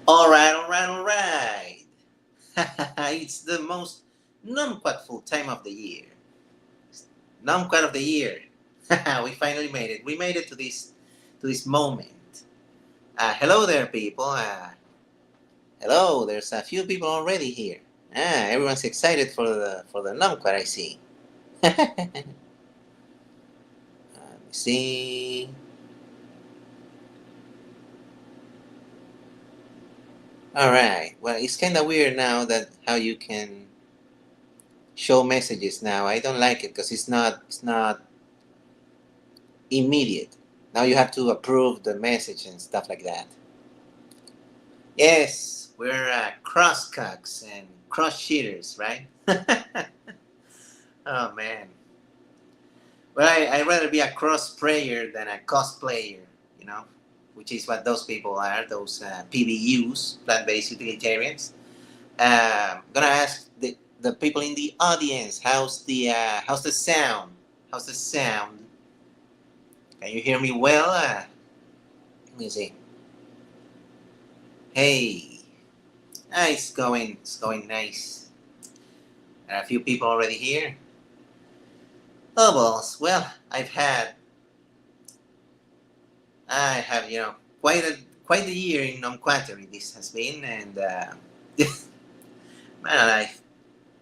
All right, all right, all right. It's the most Numquat time of the year. Numquat of the year. We finally made it. We made it to this moment. Hello there, people. Hello. There's a few people already here. Everyone's excited for the Numquat. I see. Let me see. All right. Well, it's kind of weird now that how you can show messages now. I don't like it because it's not immediate. Now you have to approve the message and stuff like that. Yes, we're crosscucks and cross cheaters, right? Oh man. Well, I'd rather be a cross player than a cosplayer, you know, which is what those people are, those PBUs, plant-based utilitarians. Gonna ask the people in the audience, how's the sound? How's the sound? Can you hear me well? Let me see. Hey, it's going nice. There are a few people already here. Oh well, I have quite a year in Numquattery. This has been, and man,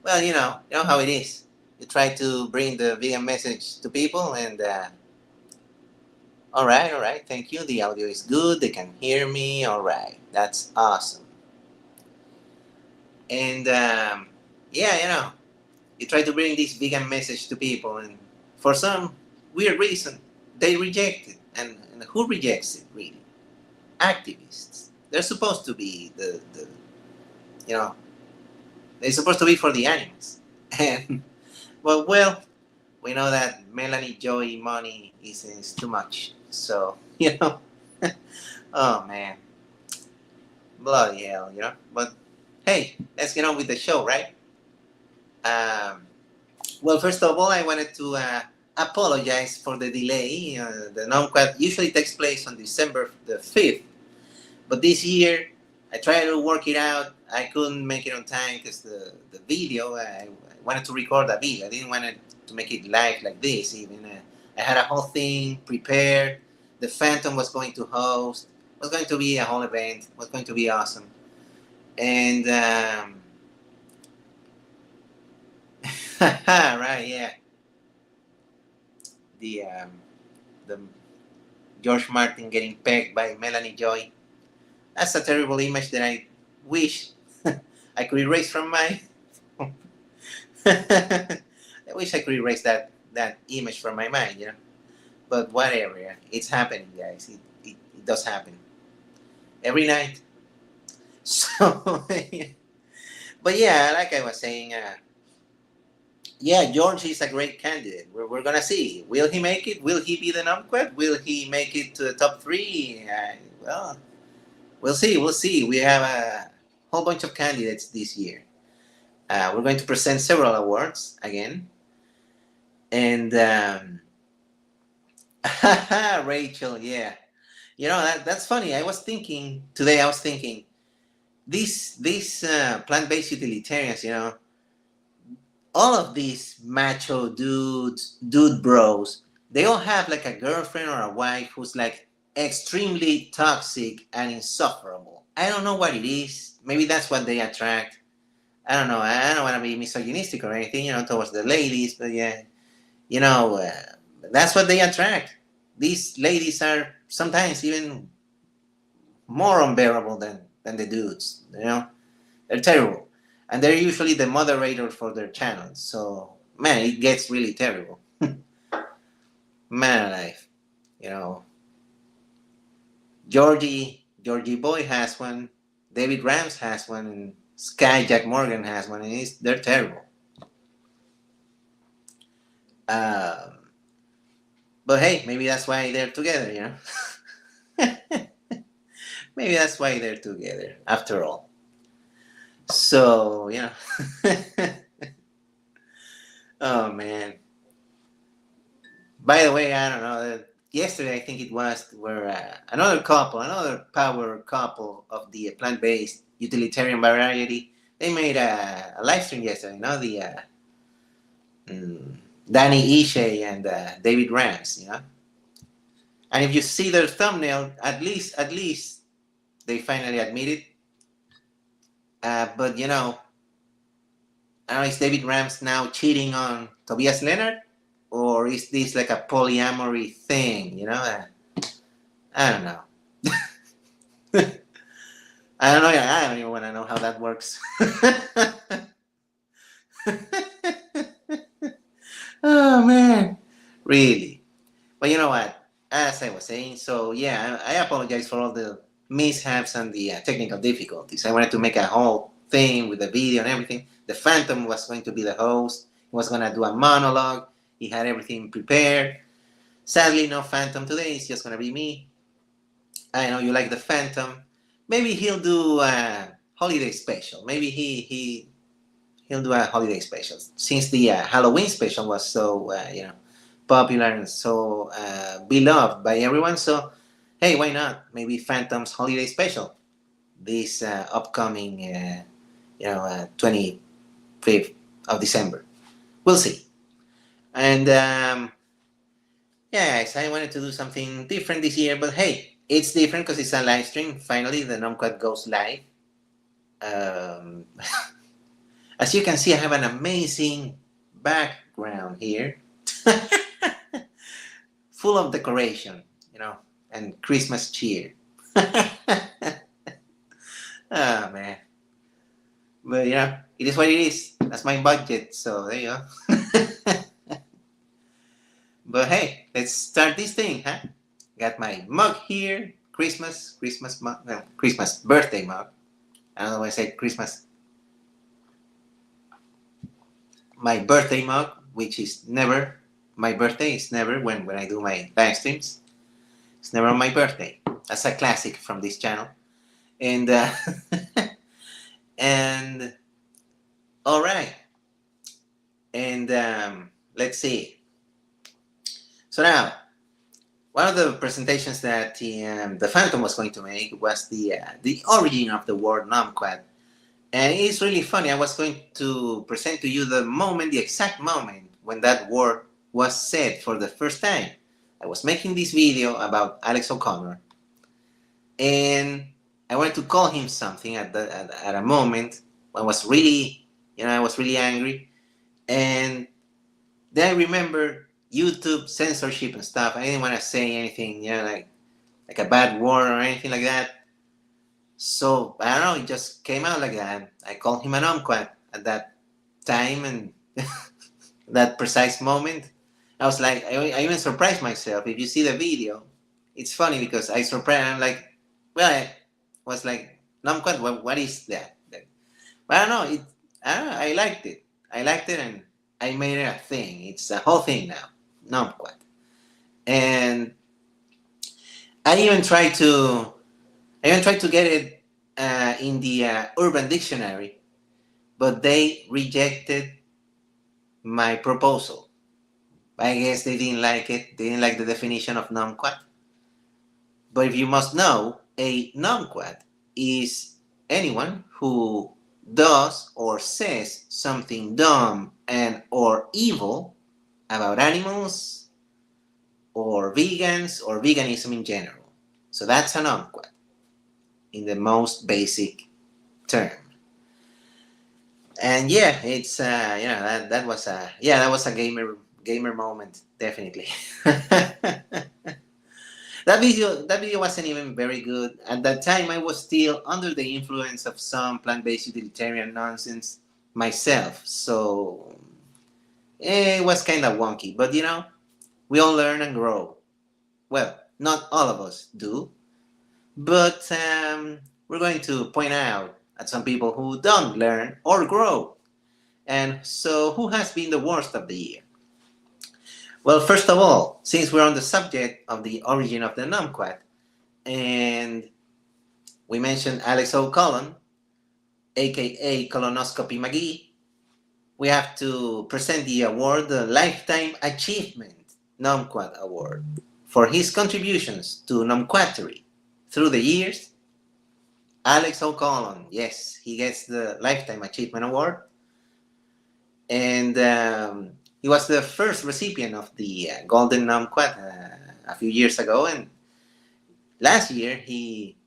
well, you know how it is. You try to bring the vegan message to people, and all right, thank you. The audio is good. They can hear me. All right, that's awesome. And yeah, you try to bring this vegan message to people, and for some weird reason, they reject it. And who rejects it, really? Activists. They're supposed to be you know, they're supposed to be for the animals. And, well, we know that Melanie Joy money is too much. So, oh man, bloody hell. But hey, let's get on with the show, right? Um, Well, first of all, I wanted to apologize for the delay. The Numquat usually takes place on December the 5th, but this year I tried to work it out. I couldn't make it on time because the video, I wanted to record a video. I didn't want to make it live like this, even. I had a whole thing prepared. The Phantom was going to host, was going to be a whole event, was going to be awesome. And, right, yeah. The the George Martin getting pegged by Melanie Joy. That's a terrible image that I wish I could erase from my. I wish I could erase that image from my mind. But whatever, yeah. It's happening, guys. It does happen every night. So, but yeah, like I was saying, yeah, George is a great candidate. We're gonna see. Will he make it? Will he be the Numquat? Will he make it to the top three? Well, we'll see. We'll see. We have a whole bunch of candidates this year. We're going to present several awards again. And Rachel, yeah, that's funny. I was thinking these plant-based utilitarians, all of these macho dude bros, they all have like a girlfriend or a wife who's like extremely toxic and insufferable. I don't know what it is. Maybe that's what they attract. I don't know. I don't want to be misogynistic or anything, towards the ladies, but yeah, you know, uh, that's what they attract. These ladies are sometimes even more unbearable than the dudes. They're terrible, and they're usually the moderator for their channels. So man, it gets really terrible. Man alive, you know. Georgie Boy has one. David Rams has one, and Sky Jack Morgan has one, and they're terrible. Um, but hey, maybe that's why they're together. Maybe that's why they're together after all. So oh man. By the way, I don't know. yesterday, I think it was, where another power couple of the plant-based utilitarian variety, they made a live stream yesterday. The mm, Danny Ishe and David Rams. And if you see their thumbnail, at least they finally admit it. But I don't know, is David Rams now cheating on Tobias Leonard, or is this like a polyamory thing? I don't know. I don't know. I don't even want to know how that works. Oh man, really. But you know what? As I was saying, so yeah, I apologize for all the mishaps and the technical difficulties. I wanted to make a whole thing with the video and everything. The Phantom was going to be the host. He was going to do a monologue. He had everything prepared. Sadly, no Phantom today. It's just going to be me. I know you like the Phantom. Maybe he'll do a holiday special. Maybe he'll do a holiday special, since the Halloween special was so popular and so beloved by everyone. So hey, why not? Maybe Phantom's holiday special this upcoming 25th of December. We'll see. And yes, I wanted to do something different this year, but hey, it's different because it's a live stream. Finally, the Numquat goes live. As you can see, I have an amazing background here, full of decoration, and Christmas cheer. Oh man, but it is what it is. That's my budget, so there you go. But hey, let's start this thing, huh? Got my mug here, Christmas mug, no, Christmas birthday mug. I don't know why I said Christmas. My birthday mug, which is never my birthday. It's never when I do my live streams. It's never on my birthday. That's a classic from this channel. And and all right. And let's see. So now, one of the presentations that the Phantom was going to make was the origin of the word Numquat. And it's really funny. I was going to present to you the exact moment when that word was said for the first time. I was making this video about Alex O'Connor, and I wanted to call him something at a moment. I was really angry, and then I remembered YouTube censorship and stuff. I didn't want to say anything, like a bad word or anything like that. So I don't know, it just came out like that. I called him a Numquat at that time, and that precise moment. I was like, I even surprised myself. If you see the video, it's funny because I'm like, well, I was like, Numquat, what is that? But I don't know, I liked it. And I made it a thing. It's a whole thing now, Numquat. And I even tried to get it in the Urban Dictionary, but they rejected my proposal. I guess they didn't like it. They didn't like the definition of Numquat. But if you must know, a Numquat is anyone who does or says something dumb and or evil about animals or vegans or veganism in general. So that's a Numquat in the most basic term. And yeah, it's that was a gamer moment, definitely. That video wasn't even very good. At that time, I was still under the influence of some plant-based utilitarian nonsense myself, so it was kind of wonky. But we all learn and grow. Well, not all of us do, but we're going to point out at some people who don't learn or grow. And so, who has been the worst of the year? Well, first of all, since we're on the subject of the origin of the Numquat, and we mentioned Alex O'Connor, aka Colonoscopy McGee, we have to present the award, the Lifetime Achievement Numquat Award for his contributions to Numquattery through the years, Alex O'Connell, yes, he gets the Lifetime Achievement Award. And he was the first recipient of the Golden Numquat a few years ago. And last year, he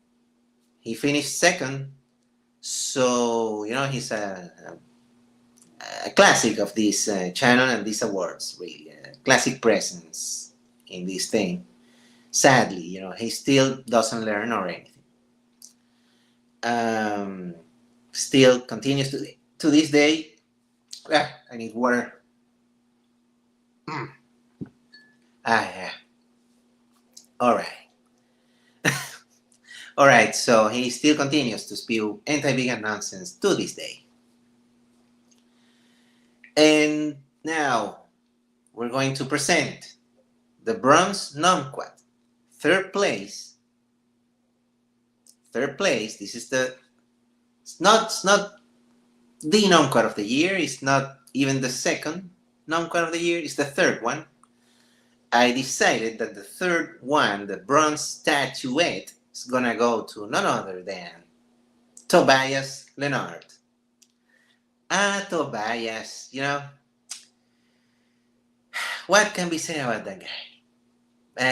finished second. So, he's a classic of this channel and these awards, really. A classic presence in this thing. Sadly, he still doesn't learn or anything. Still continues to this day. I need water. Yeah. All right. All right, so he still continues to spew anti-vegan nonsense to this day. And now we're going to present the bronze Numquat. Third place. This is it's not the Numquat of the year. It's not even the second Numquat of the year. It's the third one. I decided that the third one, the bronze statuette, is gonna go to none other than Tobias Leonard. Tobias, what can be said about that guy?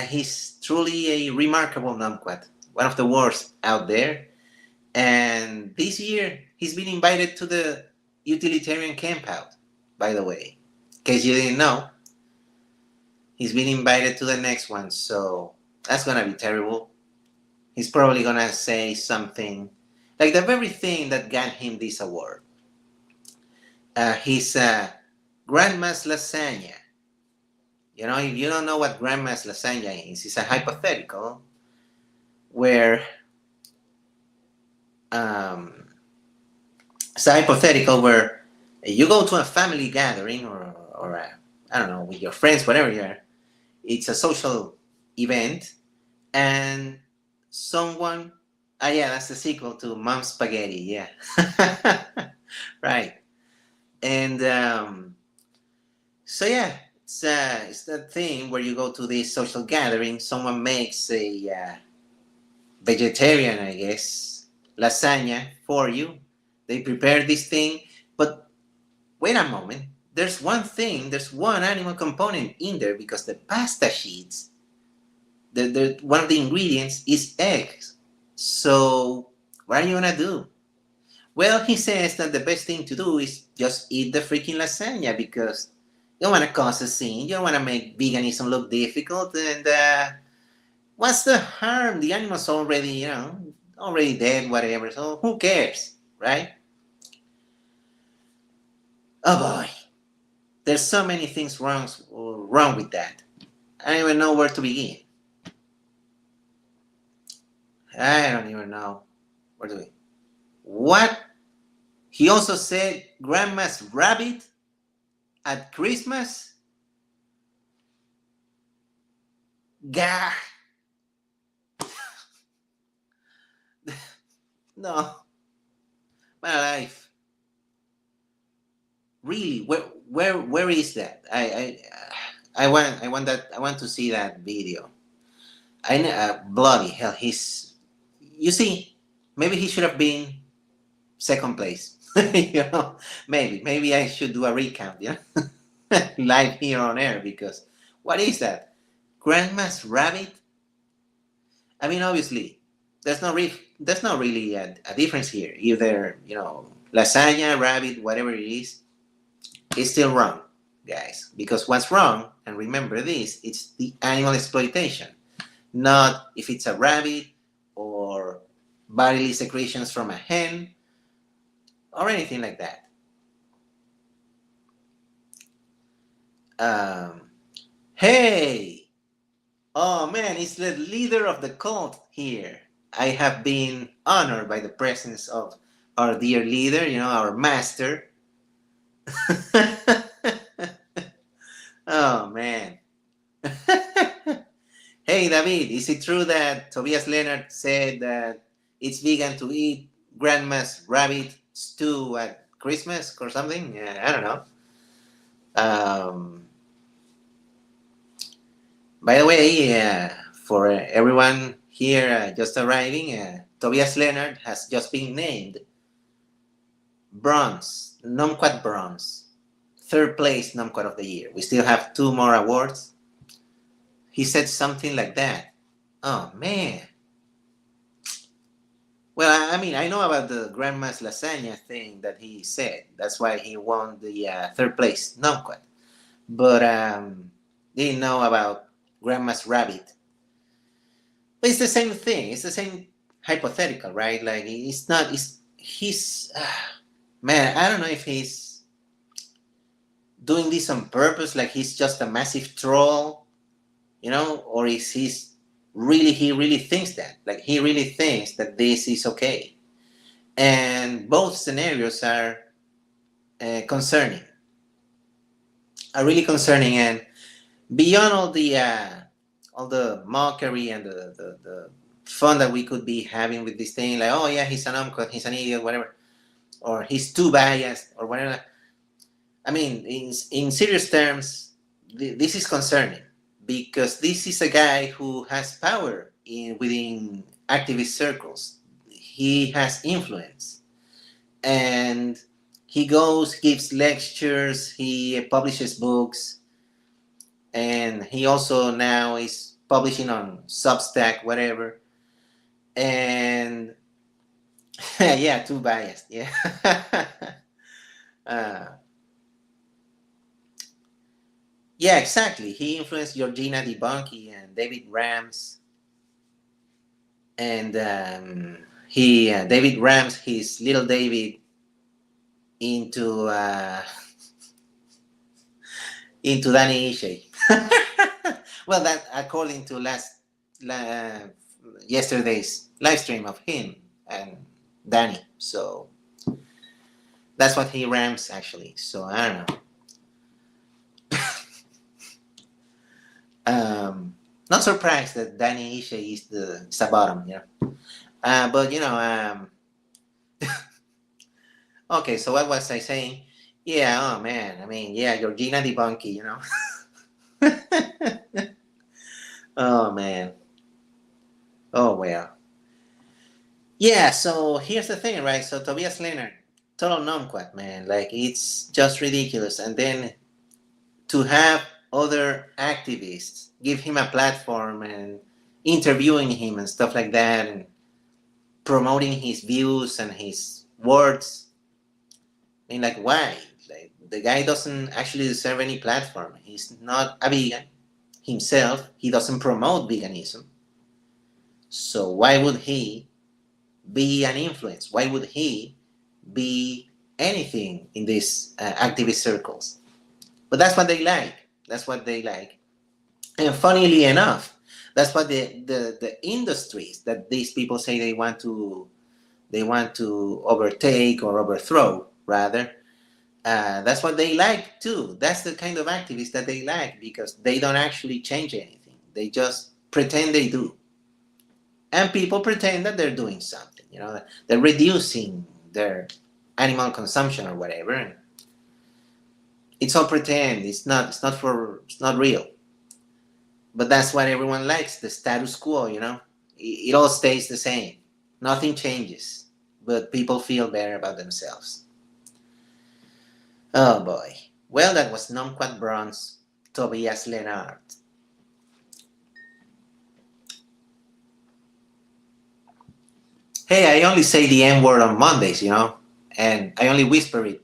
He's truly a remarkable Numquat, one of the worst out there. And this year, he's been invited to the utilitarian campout, by the way. In case you didn't know, he's been invited to the next one, so that's gonna be terrible. He's probably gonna say something like the very thing that got him this award. He's Grandma's Lasagna. If you don't know what Grandma's Lasagna is, it's a hypothetical where you go to a family gathering or I don't know, with your friends, whatever you are. It's a social event, and someone, yeah, that's the sequel to Mom's Spaghetti, yeah. Right. And so yeah, it's that thing where you go to this social gathering, someone makes a vegetarian, I guess, lasagna for you. They prepare this thing, but wait a moment. There's one animal component in there, because the pasta sheets, one of the ingredients is eggs. So what are you gonna do? Well, he says that the best thing to do is just eat the freaking lasagna, because you don't want to cause a scene. You don't want to make veganism look difficult. And what's the harm? The animal's already dead, whatever. So who cares, right? Oh boy, there's so many things wrong with that. I don't even know where to begin. I don't even know where to begin. What? He also said Grandma's rabbit at Christmas? Gah! No. My life. Really? Where is that? I want to see that video. Bloody hell, you see, maybe he should have been second place. Maybe I should do a recount, live here on air, because what is that? Grandma's rabbit? I mean, obviously, there's not really a difference here. Either, lasagna, rabbit, whatever it is, it's still wrong, guys. Because what's wrong, and remember this, it's the animal exploitation. Not if it's a rabbit or bodily secretions from a hen or anything like that. Hey! Oh man, it's the leader of the cult here. I have been honored by the presence of our dear leader, our master. Oh man. Hey David, is it true that Tobias Leonard said that it's vegan to eat Grandma's rabbit stew at Christmas or something? Yeah, I don't know. By the way, for everyone here just arriving, Tobias Leonard has just been named bronze, Numquat bronze, third place Numquat of the year. We still have 2 more awards. He said something like that. Oh man. Well, I mean, I know about the Grandma's lasagna thing that he said. That's why he won the third place Numquat. But didn't know about Grandma's rabbit. But it's the same thing. It's the same hypothetical, right? Like it's not. It's he's man. I don't know if he's doing this on purpose, like he's just a massive troll, or is he really thinks that, like he really thinks that this is okay. And both scenarios are concerning, are really concerning, and beyond all the mockery and the fun that we could be having with this thing, like, oh yeah, he's an uncut, he's an idiot, whatever, or he's too biased or whatever. I mean, in serious terms, this is concerning because this is a guy who has power within activist circles. He has influence, and he goes, gives lectures, he publishes books, and he also now is publishing on Substack, whatever. And yeah, too biased. Yeah. Yeah, exactly. He influenced Georgina DeBunky and David Rams, and David Rams his little David into into Danny Ishii. Well, that according to yesterday's live stream of him and Danny. So that's what he rams actually. So I don't know. Not surprised that Danny Ishii is the bottom, but okay. So what was I saying? Yeah. Oh man. I mean, yeah, Georgina DeBunky, Oh man. Oh well. Yeah. So here's the thing, right? So Tobias Leonard, total numquat, man. Like it's just ridiculous. And then to have other activists give him a platform and interviewing him and stuff like that and promoting his views and his words. I mean, like, why? Like, the guy doesn't actually deserve any platform. He's not a vegan himself. He doesn't promote veganism. So why would he be an influence? Why would he be anything in these activist circles? But that's what they like. That's what they like. And funnily enough, that's what the industries that these people say they want to overtake or overthrow, rather. That's what they like too. That's the kind of activists that they like because they don't actually change anything. They just pretend they do. And people pretend that they're doing something. They're reducing their animal consumption or whatever. And it's all pretend. It's not real. But that's what everyone likes, the status quo, It all stays the same. Nothing changes. But people feel better about themselves. Oh boy. Well, that was Numquat Bronze, Tobias Leonard. Hey, I only say the N word on Mondays, and I only whisper it.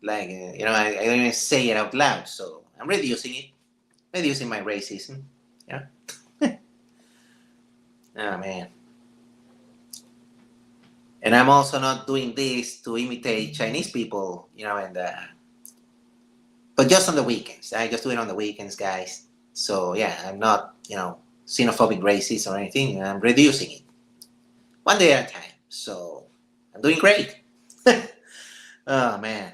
Like, I don't even say it out loud, so I'm reducing it. Reducing my racism. Yeah. Oh, man. And I'm also not doing this to imitate Chinese people, but just on the weekends. I just do it on the weekends, guys. So, yeah, I'm not, xenophobic, racist, or anything. I'm reducing it. One day at a time. So, I'm doing great. Oh, man.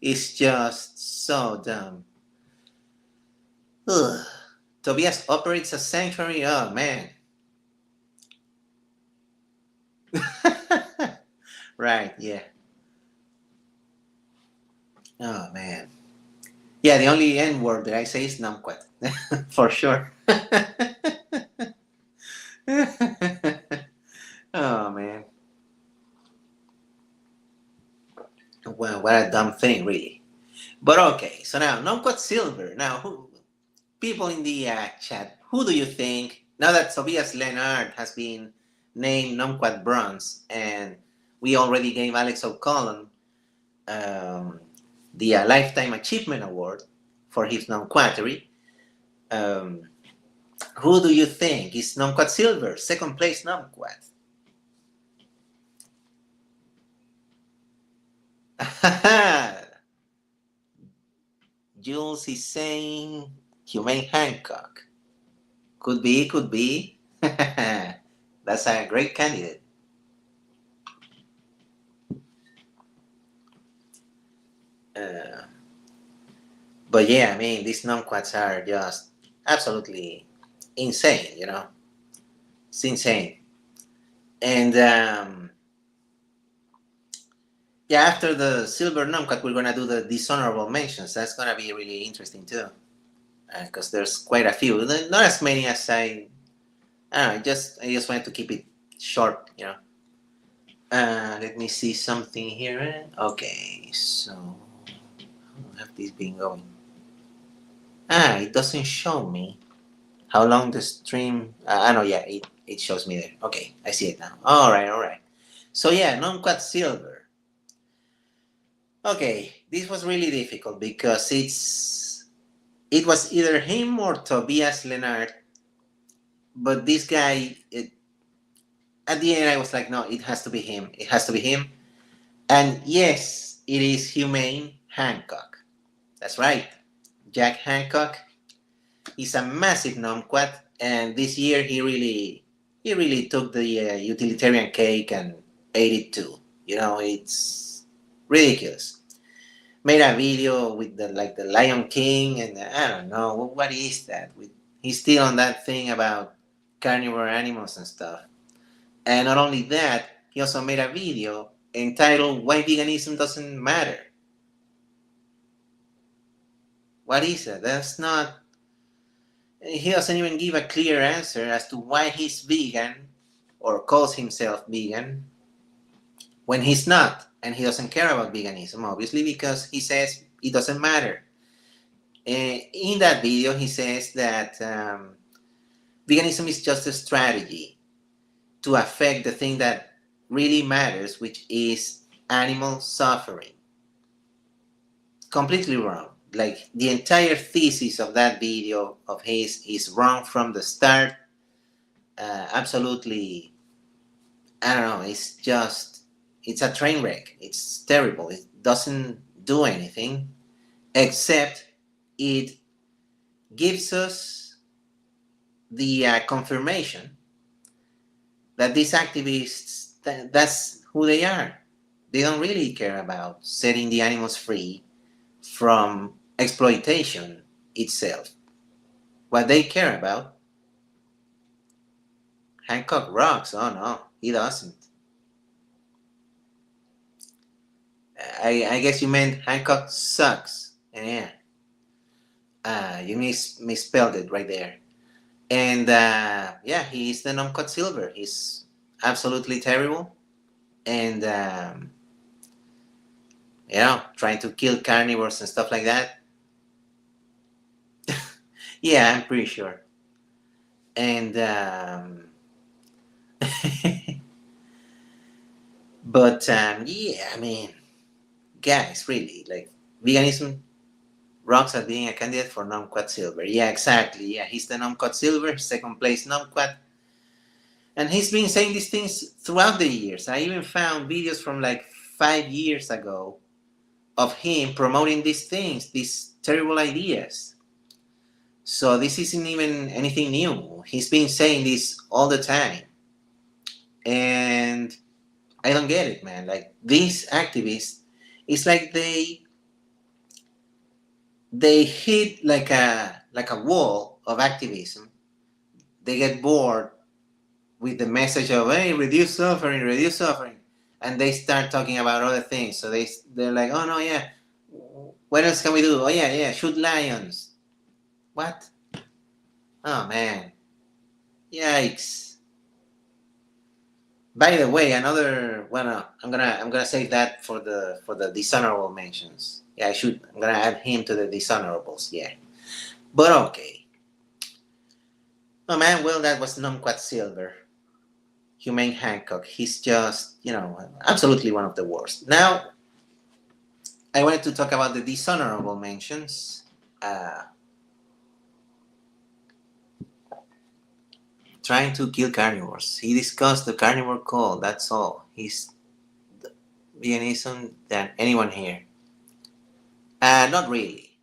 It's just so dumb. Ugh. Tobias operates a sanctuary. Oh, man. Right, yeah. Oh, man. Yeah, the only N word that I say is Numquat, for sure. Oh man, well, what a dumb thing, really. But okay, so now Numquat Silver. Now, people in the chat, who do you think? Now that Tobias Lennart has been named Numquat Bronze, and we already gave Alex O'Cullen um, the Lifetime Achievement Award for his Numquatery. Um, who do you think is Numquat Silver, second place Numquat? Jules is saying Humane Hancock. Could be, could be. That's a great candidate. Uh, but yeah, I mean, these Numquats are just absolutely insane, you know? It's insane. And yeah, after the Silver Numquat, we're gonna do the dishonorable mentions. That's gonna be really interesting too. Because there's quite a few. Not as many as I don't know, I just wanted to keep it short, you know. Let me see something here. Okay, so how have these been going? It doesn't show me how long the stream. I know, yeah, it shows me there. Okay, I see it now. All right, all right. So yeah, Numquat Silver. Okay, this was really difficult because it was either him or Tobias Lennart, but this guy, at the end, I was like, no, it has to be him. It has to be him. And yes, it is Humane Hancock. That's right. Jack Hancock. He's a massive Numquat, and this year he really took the utilitarian cake and ate it too. You know, it's ridiculous. Made a video with the Lion King, and I don't know what is that. He's still on that thing about carnivore animals and stuff. And not only that, he also made a video entitled "Why Veganism Doesn't Matter." What is it? That's not. He doesn't even give a clear answer as to why he's vegan or calls himself vegan when he's not, and he doesn't care about veganism, obviously, because he says it doesn't matter. In that video, he says that veganism is just a strategy to affect the thing that really matters, which is animal suffering. Completely wrong. Like the entire thesis of that video of his is wrong from the start. Absolutely, I don't know. It's a train wreck. It's terrible. It doesn't do anything except it gives us the confirmation that these activists, that's who they are. They don't really care about setting the animals free from exploitation itself. What they care about, Hancock rocks. Oh no, he doesn't. I guess you meant Hancock sucks. Yeah. You misspelled it right there. And yeah, he's the Numquat Silver. He's absolutely terrible. And you know, trying to kill carnivores and stuff like that. Yeah, I'm pretty sure. And but yeah, I mean, guys, really, like veganism rocks at being a candidate for Numquat Silver. Yeah, exactly. Yeah, he's the Numquat Silver, second place Numquat. And he's been saying these things throughout the years. I even found videos from like 5 years ago of him promoting these things, these terrible ideas. So this isn't even anything new. He's been saying this all the time. And I don't get it, man. Like these activists, it's like they hit like a wall of activism. They get bored with the message of hey, reduce suffering, and they start talking about other things. So they're like, oh no, yeah, What else can we do? Oh yeah, shoot lions. What? Oh man, yikes! By the way, another. Well, no, I'm gonna save that for the dishonorable mentions. Yeah, I should. I'm gonna add him to the dishonorables. Yeah, but okay. Oh man, well that was Numquat Silver, Humane Hancock. He's just absolutely one of the worst. Now I wanted to talk about the dishonorable mentions. Uh, Trying to kill carnivores. He discussed the carnivore call. That's all. He's veganism than anyone here. Not really.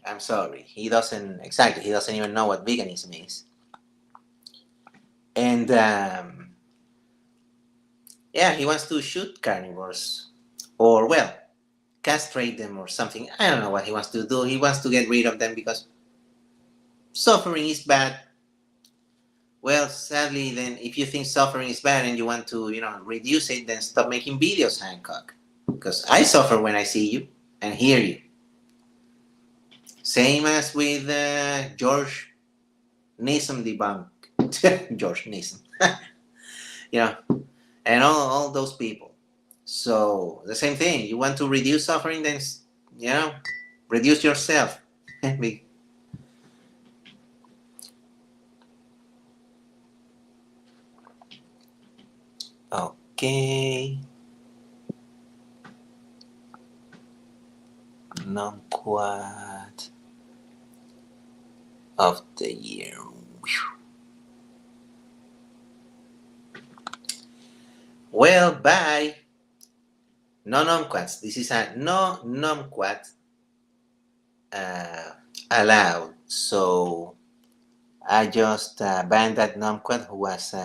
I'm sorry. He doesn't exactly. He doesn't even know what veganism is. And yeah, he wants to shoot carnivores, or well, castrate them or something. I don't know what he wants to do. He wants to get rid of them because suffering is bad. Well, sadly, then if you think suffering is bad and you want to, reduce it, then stop making videos, Hancock. Because I suffer when I see you and hear you. Same as with George Nixon debunk. George Nixon. And all those people. So the same thing. You want to reduce suffering, then reduce yourself. Okay. Numquat of the year. Well, bye. No numquats. This is a no numquat allowed. So I just banned that numquat who was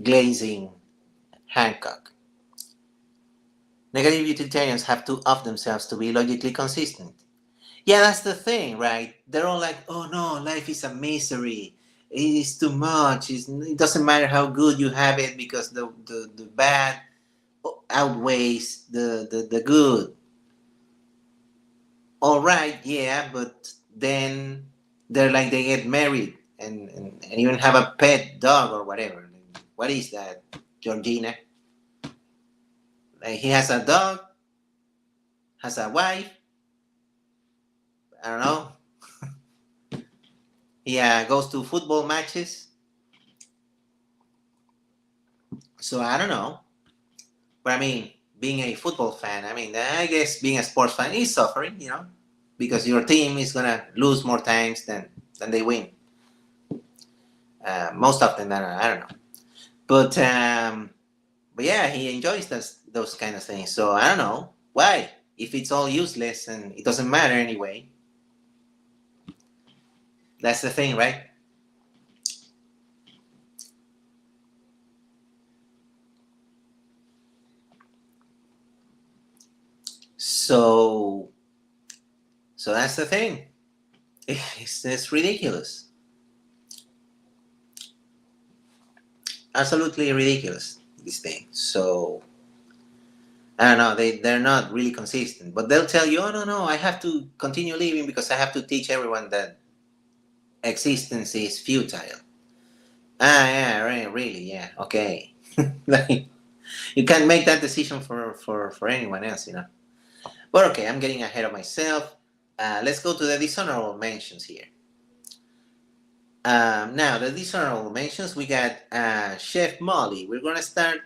glazing Hancock. Negative utilitarians have to off themselves to be logically consistent. Yeah, that's the thing, right? They're all like, oh no, life is a misery. It is too much. It doesn't matter how good you have it because the bad outweighs the good. All right, yeah, but then they're like they get married and even have a pet dog or whatever. What is that, Georgina? Like he has a dog, has a wife. I don't know. He goes to football matches. So I don't know. But I mean, being a football fan, I guess being a sports fan is suffering, because your team is gonna lose more times than they win. Most often, I don't know. But yeah, he enjoys those kind of things. So I don't know why. If it's all useless and it doesn't matter anyway, that's the thing, right? So that's the thing. It's ridiculous. Absolutely ridiculous, this thing. So I don't know, they're not really consistent, but they'll tell you, oh no, I have to continue living because I have to teach everyone that existence is futile. Yeah, right, really, yeah, okay. Like you can't make that decision for anyone else, But okay, I'm getting ahead of myself. Let's go to the dishonorable mentions here. Now the dishonorable mentions, we got Chef Molly. We're gonna start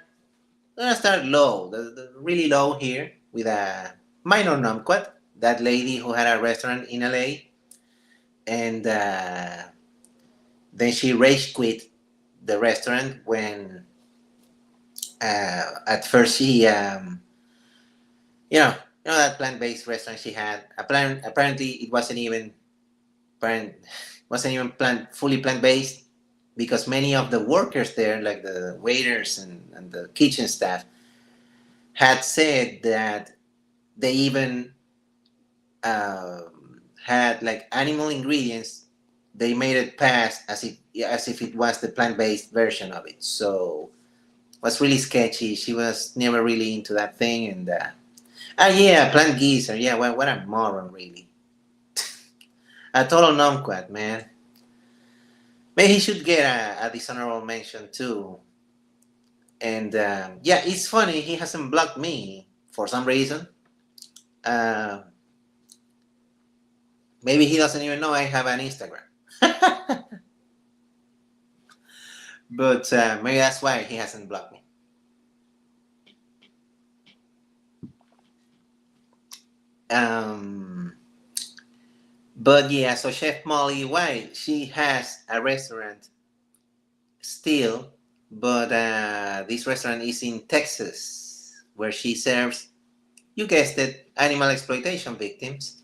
low, the really low here with a minor numquat, that lady who had a restaurant in LA, and then she rage quit the restaurant when at first she that plant-based restaurant she had. Apparently it wasn't even fully plant-based, because many of the workers there, like the waiters and the kitchen staff, had said that they even had like animal ingredients. They made it pass as if it was the plant-based version of it. So it was really sketchy. She was never really into that thing, and Ah, yeah, plant geezer. Yeah, what a moron, really. A total numquat, man. Maybe he should get a dishonorable mention too. And yeah, it's funny he hasn't blocked me for some reason. Uh, Maybe he doesn't even know I have an Instagram. But maybe that's why he hasn't blocked me. Um, but yeah, so Chef Molly White, she has a restaurant still, but this restaurant is in Texas, where she serves, you guessed it, animal exploitation victims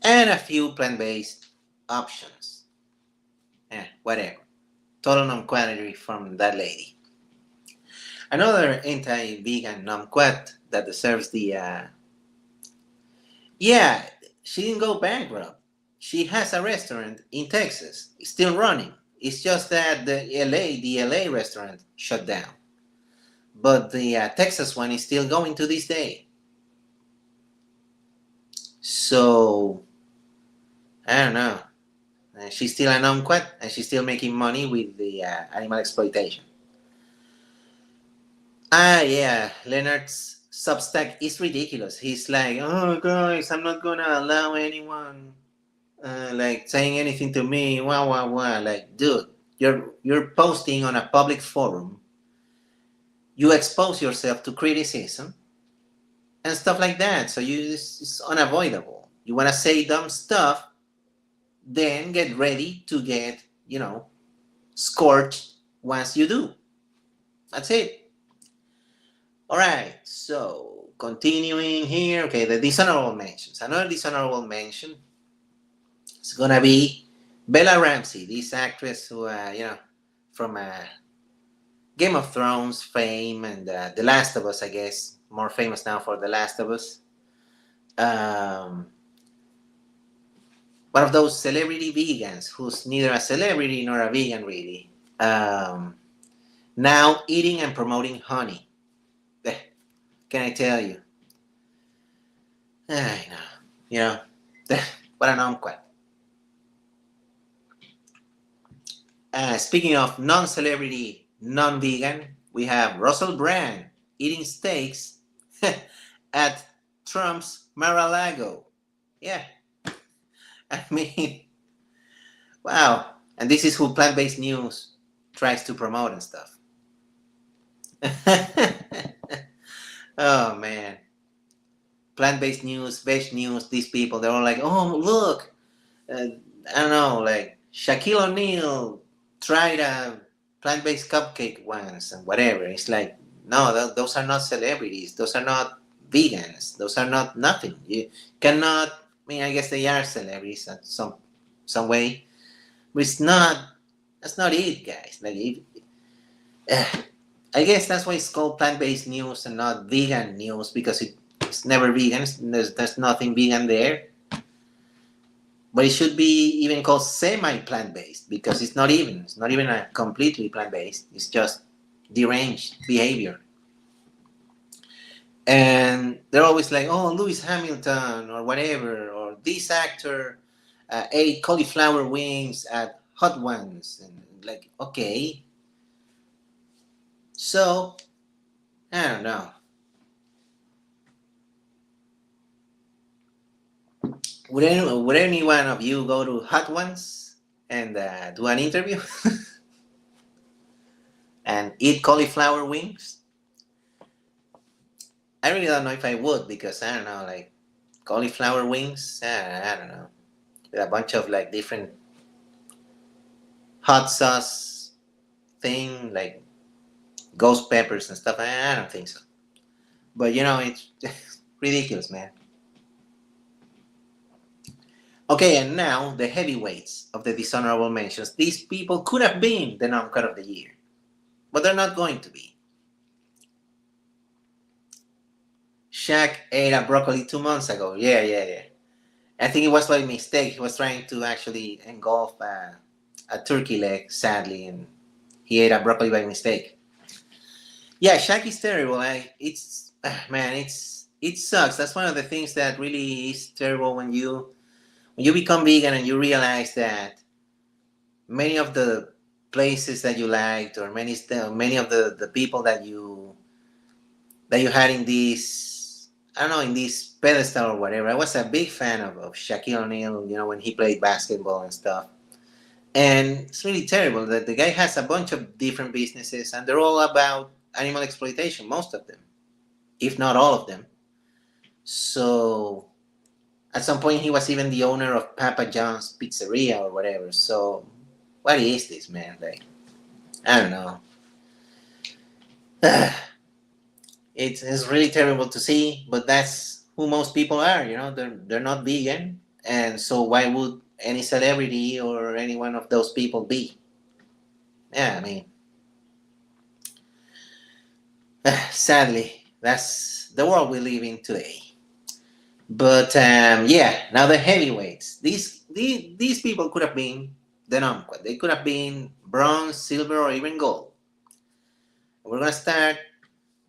and a few plant-based options. Whatever. Total non-quality from that lady. Another anti-vegan numquat that deserves the yeah, she didn't go bankrupt. She has a restaurant in Texas. It's still running. It's just that the LA restaurant shut down. But the Texas one is still going to this day. So I don't know. She's still an numquat and she's still making money with the animal exploitation. Ah, yeah, Leonard's Substack is ridiculous. He's like, oh, guys, I'm not gonna allow anyone like saying anything to me. Wah wah wah. Like, dude, you're posting on a public forum. You expose yourself to criticism and stuff like that. So it's unavoidable. You wanna say dumb stuff, then get ready to get scorched once you do. That's it. All right, so continuing here. Okay, the dishonorable mentions. Another dishonorable mention is gonna be Bella Ramsey, this actress who, from Game of Thrones fame and The Last of Us, I guess, more famous now for The Last of Us. Um, One of those celebrity vegans who's neither a celebrity nor a vegan, really. Now eating and promoting honey. Can I tell you? I know. You know, what an unquat. Speaking of non-celebrity, non-vegan, we have Russell Brand eating steaks at Trump's Mar-a-Lago. Yeah, I mean, wow. And this is who plant-based news tries to promote and stuff. Oh man, plant-based news, veg news. These people, they're all like, oh look, I don't know, like Shaquille O'Neal tried a plant-based cupcake once and whatever. It's like, no, those are not celebrities. Those are not vegans. Those are not nothing. You cannot. I mean, I guess they are celebrities at some way, but it's not. That's not it, guys. Like, I guess that's why it's called plant-based news and not vegan news because it's never vegan. There's nothing vegan there. But it should be even called semi-plant-based because it's not even. It's not even a completely plant-based. It's just deranged behavior. And they're always like, oh, Lewis Hamilton or whatever, or this actor ate cauliflower wings at Hot Ones. And like, okay. So, I don't know. Would any one of you go to Hot Ones and do an interview and eat cauliflower wings? I really don't know if I would because I don't know, like cauliflower wings. I don't know, with a bunch of like different hot sauce thing, like ghost peppers and stuff. I don't think so. But it's ridiculous, man. Okay, and now the heavyweights of the dishonorable mentions. These people could have been the Numquat of the year, but they're not going to be. Shaq ate a broccoli 2 months ago. Yeah. I think it was by mistake. He was trying to actually engulf a turkey leg, sadly, and he ate a broccoli by mistake. Yeah, Shaq is terrible. It's man, it's it sucks. That's one of the things that really is terrible when you become vegan and you realize that many of the places that you liked or many of the people that you had in this, I don't know, in this pedestal or whatever. I was a big fan of Shaquille O'Neal, when he played basketball and stuff. And it's really terrible that the guy has a bunch of different businesses and they're all about animal exploitation, most of them, if not all of them. So at some point he was even the owner of Papa John's Pizzeria or whatever. So what is this, man? Like, I don't know. It's really terrible to see, but that's who most people are. They're not vegan, and so why would any celebrity or any one of those people be? Yeah, I mean, sadly, that's the world we live in today. But yeah, now the heavyweights. These people could have been the Numquat. They could have been bronze, silver, or even gold. We're gonna start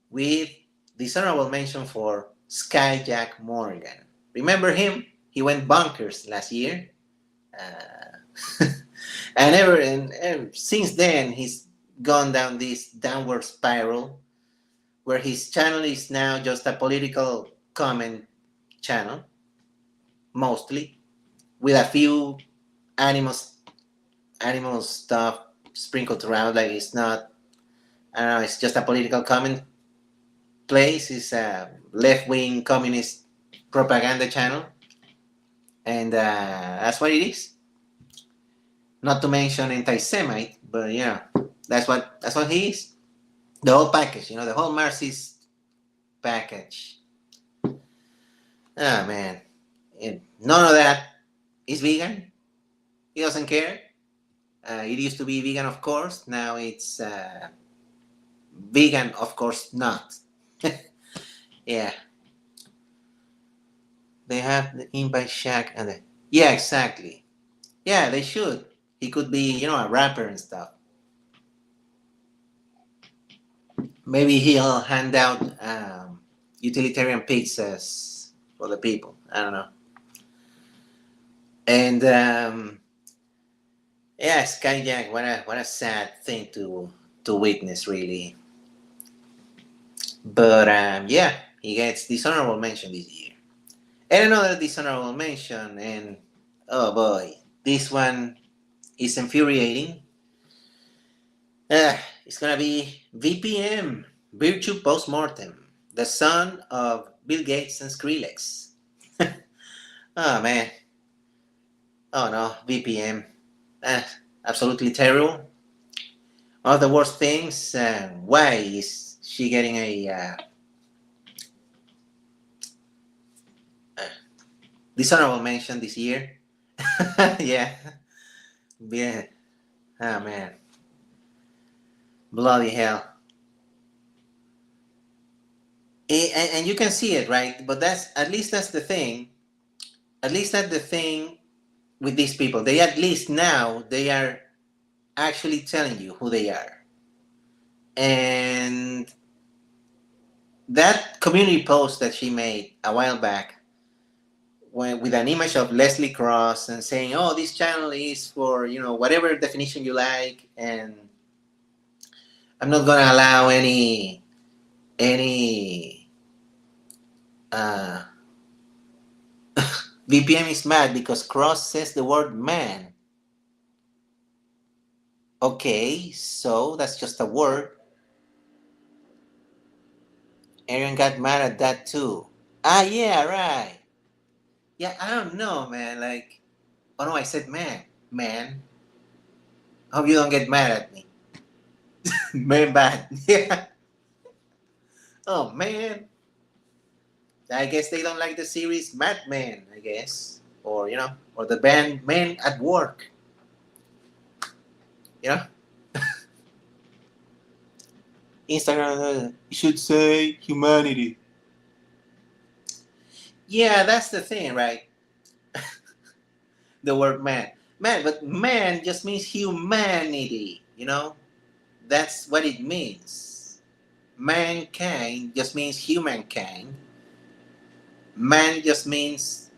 with dishonorable mention for Skyjack Morgan. Remember him? He went bonkers last year, and since then he's gone down this downward spiral, where his channel is now just a political comment channel, mostly, with a few animals animal stuff sprinkled around. Like, it's not, I don't know, it's just a political comment place. It's a left-wing communist propaganda channel, and that's what it is. Not to mention anti-Semite, but that's what he is. The whole package, the whole Marxist package. Ah, man, none of that is vegan. He doesn't care. It used to be vegan, of course. Now it's vegan, of course not. Yeah, they have the invite shack and yeah, exactly. Yeah, they should. He could be, a rapper and stuff. Maybe he'll hand out utilitarian pizzas for the people. I don't know. And yeah, Skyjack, what a sad thing to witness, really. But yeah, he gets dishonorable mention this year. And another dishonorable mention, and oh boy, this one is infuriating. It's gonna be VPM, Virtue Postmortem, the son of Bill Gates and Skrillex. Oh man. Oh no, VPM. Absolutely terrible. One of the worst things. Why is she getting a dishonorable mention this year? Yeah. Yeah. Oh man. Bloody hell. And you can see it, right? But that's the thing. At least that's the thing with these people. They, at least now, they are actually telling you who they are. And that community post that she made a while back, with an image of Leslie Cross and saying, "Oh, this channel is for whatever definition you like, and I'm not gonna allow any VPM is mad because Cross says the word man." Okay, so that's just a word. Aaron got mad at that too. Ah, yeah, right. Yeah, I don't know, man. Like, oh no, I said man. Man. Hope you don't get mad at me. Man bad. Yeah. Oh, man. I guess they don't like the series Mad Men, I guess. Or the band Men at Work. Instagram should say humanity. Yeah, that's the thing, right? The word man. Man, but man just means humanity, That's what it means. Mankind just means humankind. Man just means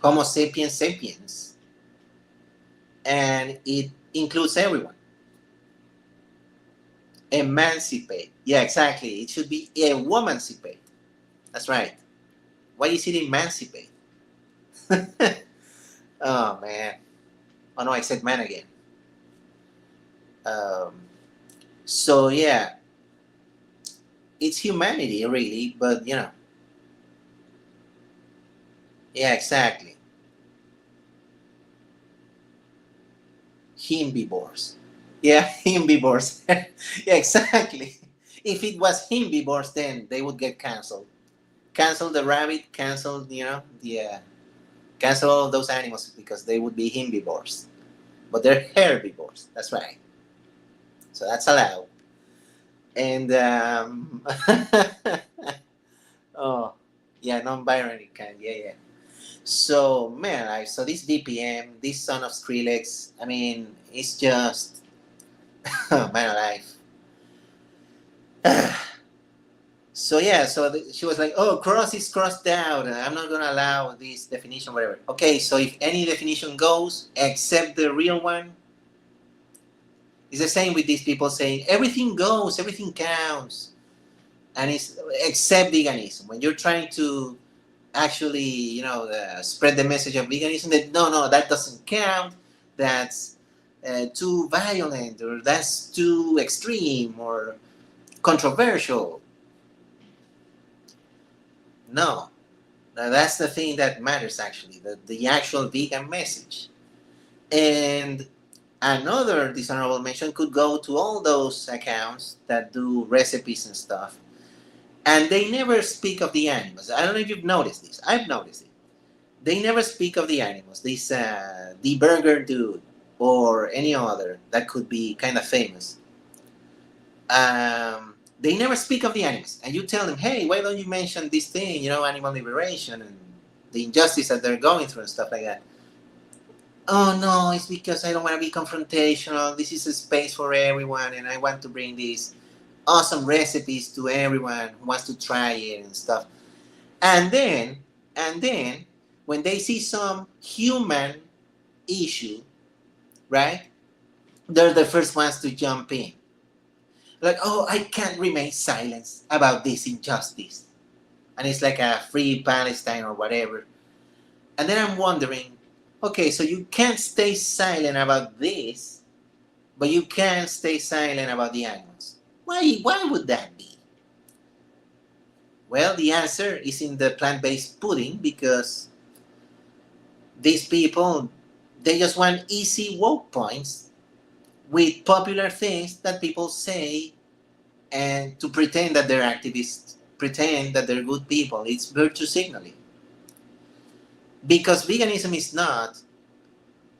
Homo sapiens sapiens, and it includes everyone. Emancipate. Yeah, exactly. It should be emancipate. That's right. Why is it emancipate? Oh man. Oh no, I said man again. Um, so yeah, it's humanity really, but yeah, exactly. Herbivores. Yeah, herbivores. Yeah, exactly. If it was herbivores, then they would get canceled. Cancel the rabbit. Cancel, cancel all of those animals because they would be herbivores. But they're herbivores. That's right. So that's allowed. And oh, yeah, non-binary kind. Yeah, yeah. So man, I so this DPM, this son of Skrillex. I mean, it's just man alive. So yeah, so she was like, "Oh, cross is crossed out. And I'm not gonna allow this definition, whatever." Okay, so if any definition goes except the real one, it's the same with these people saying everything goes, everything counts, and it's except veganism. When you're trying to actually, spread the message of veganism, that no, that doesn't count. That's too violent, or that's too extreme, or controversial. No, now that's the thing that matters actually, the actual vegan message. And another dishonorable mention could go to all those accounts that do recipes and stuff, and they never speak of the animals. I don't know if you've noticed this. I've noticed it. They never speak of the animals. This the burger dude or any other that could be kind of famous. They never speak of the animals, and you tell them, "Hey, why don't you mention this thing? Animal liberation and the injustice that they're going through and stuff like that." Oh no, it's because I don't want to be confrontational. This is a space for everyone, and I want to bring these awesome recipes to everyone who wants to try it and stuff. And then, and then, when they see some human issue, right? They're the first ones to jump in. Like, oh, I can't remain silent about this injustice. And it's like a free Palestine or whatever. And then I'm wondering, okay, so you can't stay silent about this, but you can stay silent about the animals. Why would that be? Well, the answer is in the plant-based pudding, because these people, they just want easy woke points with popular things that people say, and to pretend that they're activists, pretend that they're good people. It's virtue signaling. Because veganism is not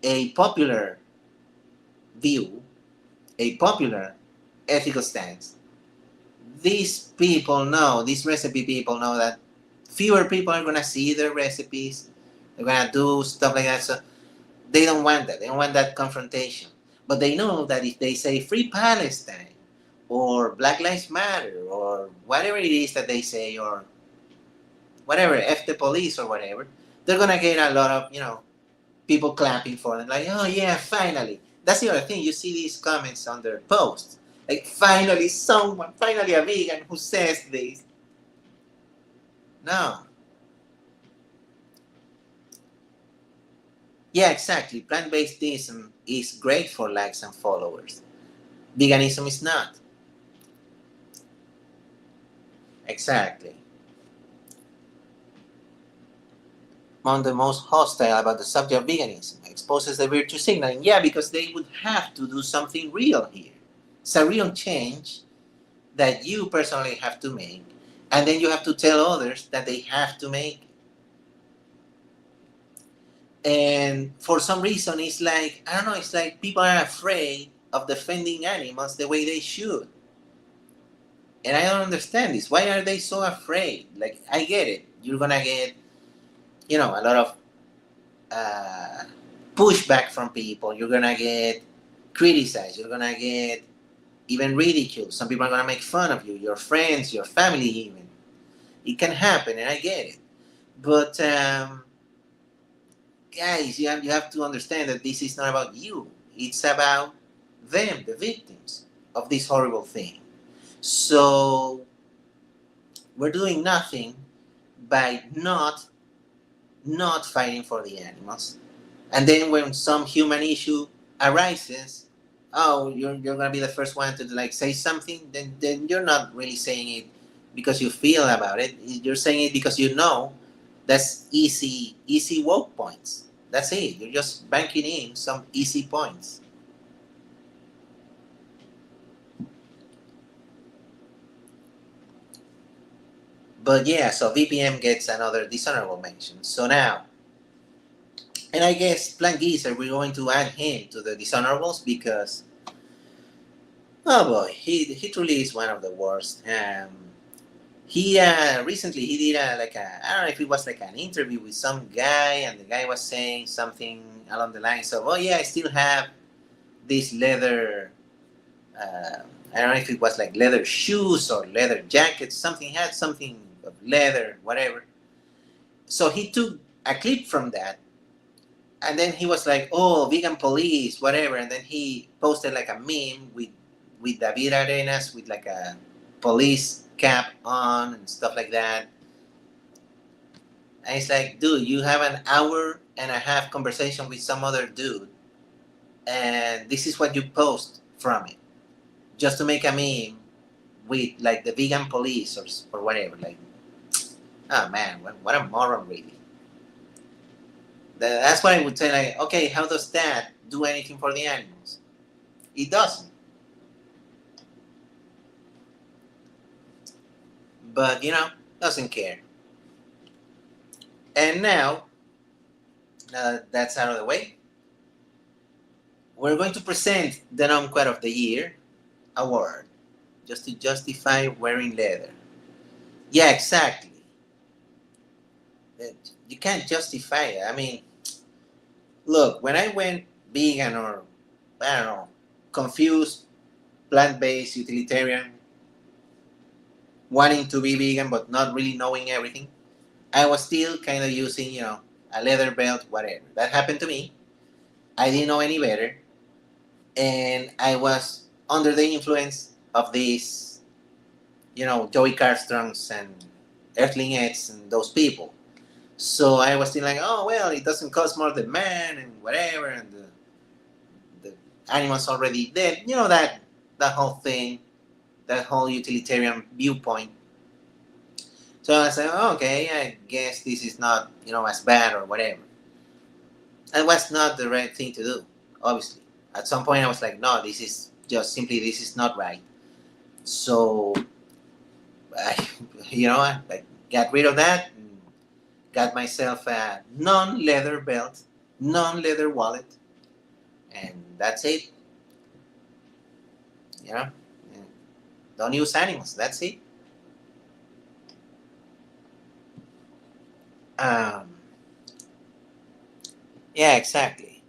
a popular view, a popular ethical stance. These people know, these recipe people know that fewer people are going to see their recipes. They're going to do stuff like that. So they don't want that. They don't want that confrontation. But they know that if they say free Palestine or Black Lives Matter or whatever it is that they say, or whatever, F the police or whatever, they're going to get a lot of, people clapping for them. Like, oh yeah, finally. That's the other thing. You see these comments on their posts. Like, finally someone, finally a vegan who says this. No. Yeah, exactly. Plant-based theism is great for likes and followers. Veganism is not. Exactly. Among the most hostile about the subject of veganism exposes the virtue signaling. Yeah, because they would have to do something real here. It's a real change that you personally have to make, and then you have to tell others that they have to make. And for some reason, it's like, I don't know, it's like people are afraid of defending animals the way they should. And I don't understand this. Why are they so afraid? Like, I get it. You're gonna get, a lot of pushback from people. You're gonna get criticized. You're gonna get even ridicule. Some people are gonna make fun of you, your friends, your family even. It can happen, and I get it. But guys, you have to understand that this is not about you. It's about them, the victims of this horrible thing. So we're doing nothing by not fighting for the animals. And then when some human issue arises, oh, you're gonna be the first one to like say something. Then you're not really saying it because you feel about it. You're saying it because you know that's easy woke points. That's it. You're just banking in some easy points. But yeah, so VPM gets another dishonorable mention. So now, and I guess Plank Geezer, we're going to add him to the dishonorables because, oh boy, he truly is one of the worst. He recently he did I don't know if it was like an interview with some guy, and the guy was saying something along the lines of, "Oh yeah, I still have this leather. I don't know if it was like leather shoes or leather jackets. Something had something of leather, whatever." So he took a clip from that, and then he was like, "Oh, vegan police, whatever," and then he posted like a meme with David Arenas with like a police cap on and stuff like that. And it's like, dude, you have an hour and a half conversation with some other dude, and this is what you post from it, just to make a meme with like the vegan police or whatever. Like, oh man, what a moron, really. That's why I would say, like, okay, how does that do anything for the animals? It doesn't. But doesn't care. And now that's out of the way, we're going to present the Numquat of the Year award, just to justify wearing leather. Yeah, exactly. You can't justify it. I mean, look, when I went vegan, or I don't know, confused, plant-based, utilitarian, wanting to be vegan but not really knowing everything, I was still kind of using, a leather belt, whatever. That happened to me. I didn't know any better, and I was under the influence of these, Joey Carstrongs and Earthling Eds and those people. So I was thinking like, oh well, it doesn't cost more than man and whatever, and the animal's already dead. That whole thing, that whole utilitarian viewpoint. So I said, oh, okay, I guess this is not as bad or whatever. That was not the right thing to do. Obviously, at some point I was like, no, this is not right. So I, I got rid of that. And got myself a non-leather belt, non-leather wallet, and that's it. You know, don't use animals. That's it. Um, yeah, exactly.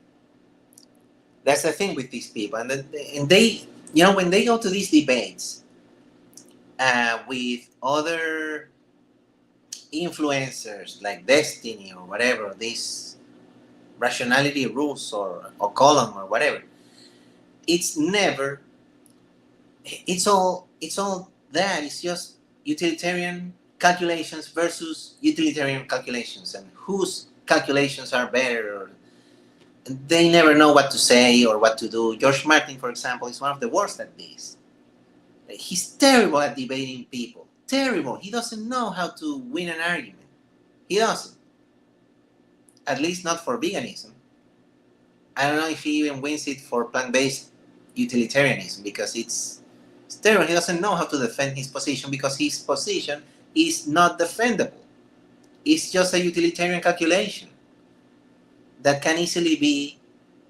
That's the thing with these people, and they, when they go to these debates with other influencers like Destiny or whatever, these rationality rules or column or whatever, it's never. It's all that. It's just utilitarian calculations versus utilitarian calculations, and whose calculations are better. Or they never know what to say or what to do. George Martin, for example, is one of the worst at this. He's terrible at debating people. Terrible. He doesn't know how to win an argument. He doesn't. At least not for veganism. I don't know if he even wins it for plant-based utilitarianism, because it's terrible. He doesn't know how to defend his position because his position is not defendable. It's just a utilitarian calculation that can easily be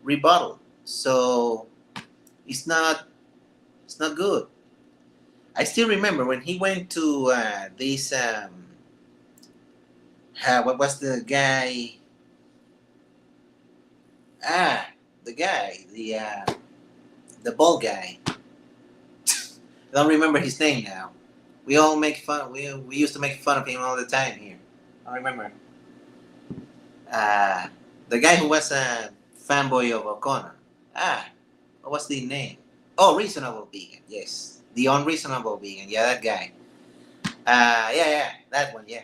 rebutted. So it's not good. I still remember when he went to this. What was the guy? The guy, the bald guy. I don't remember his name now. We all make fun. We used to make fun of him all the time here. I don't remember. Uh, the guy who was a fanboy of O'Connor. Ah, what was the name? Oh, Reasonable Vegan. Yes, the Unreasonable Vegan. Yeah, that guy. Yeah, that one. Yeah.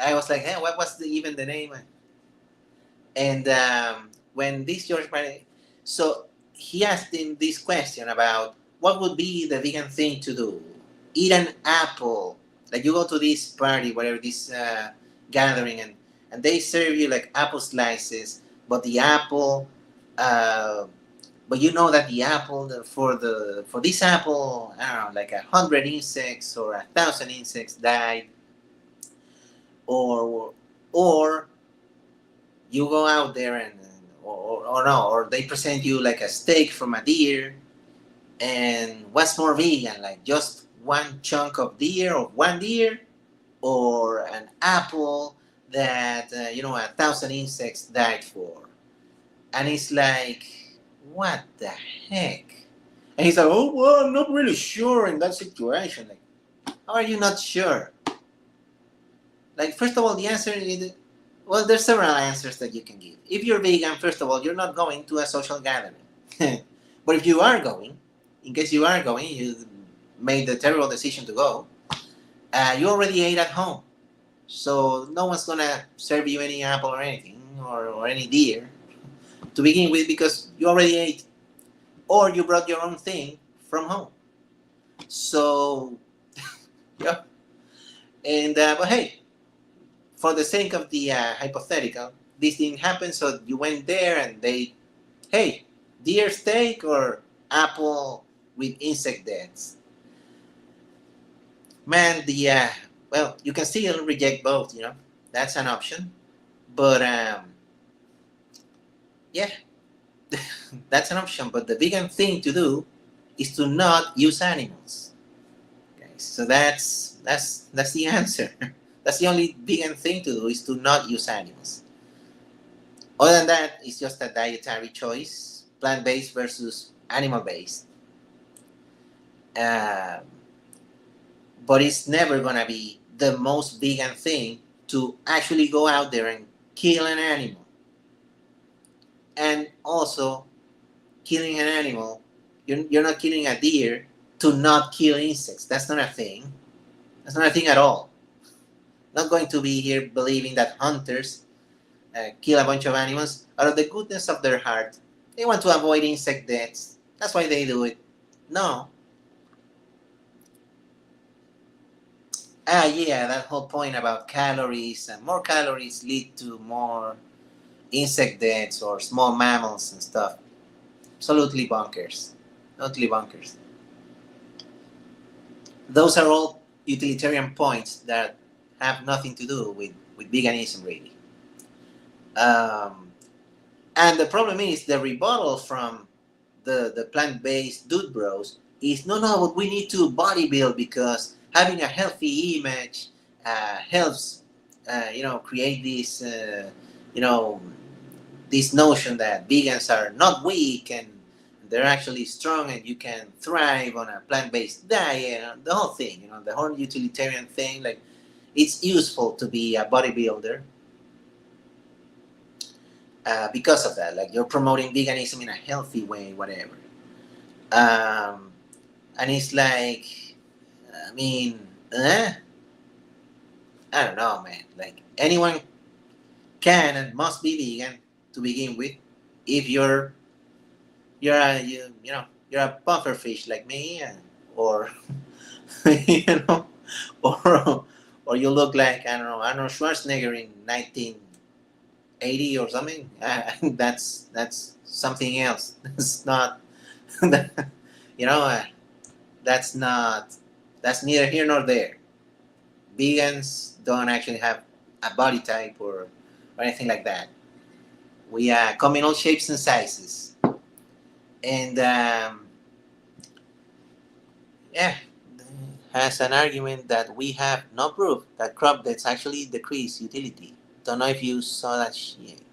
I was like, hey, what was even the name? And when this George Martin, so he asked him this question about what would be the vegan thing to do? Eat an apple. Like you go to this party, whatever this gathering, and they serve you like apple slices, but the apple, uh, but you know that the apple for this apple, I don't know, like 100 insects or 1,000 insects died, or you go out there and or no, or they present you like a steak from a deer, and what's more vegan, like just one chunk of deer or one deer, or an apple that 1,000 insects died for, and it's like, what the heck? And he's like, oh well, I'm not really sure in that situation. Like, how are you not sure? Like, first of all, the answer is, well, there's several answers that you can give. If you're vegan, first of all, you're not going to a social gathering. But if you are going, in case you are going, you made the terrible decision to go, you already ate at home. So no one's going to serve you any apple or anything, or any deer to begin with, because you already ate. Or you brought your own thing from home. So, yeah. And, but hey, for the sake of the hypothetical, this didn't happen, so you went there and they, hey, deer steak or apple with insect deaths. Man, well, you can still reject both, that's an option. But yeah, that's an option. But the vegan thing to do is to not use animals. Okay, so that's the answer. That's the only vegan thing to do, is to not use animals. Other than that, it's just a dietary choice, plant-based versus animal-based. Uh, but it's never gonna be the most vegan thing to actually go out there and kill an animal. And also, killing an animal, you're not killing a deer to not kill insects. That's not a thing. That's not a thing at all. Not going to be here believing that hunters kill a bunch of animals out of the goodness of their heart. They want to avoid insect deaths. That's why they do it. No. Yeah, that whole point about calories, and more calories lead to more insect deaths or small mammals and stuff. Absolutely bonkers. Totally bonkers. Those are all utilitarian points that have nothing to do with veganism, really. Um, and the problem is the rebuttal from the plant-based dude bros is, no, but we need to bodybuild because having a healthy image helps, create this, this notion that vegans are not weak and they're actually strong and you can thrive on a plant-based diet. The whole thing, the whole utilitarian thing, like, it's useful to be a bodybuilder because of that. Like, you're promoting veganism in a healthy way, whatever. And it's like, I mean, I don't know, man. Like, anyone can and must be vegan to begin with, if you're a puffer fish like me, or you know, or you look like, I don't know, Arnold Schwarzenegger in 1980 or something. That's something else. It's not, you know, that's not, that's neither here nor there. Vegans don't actually have a body type or anything like that. We come in all shapes and sizes, and yeah, has an argument that we have no proof that crop deaths actually decrease utility. Don't know if you saw that shit.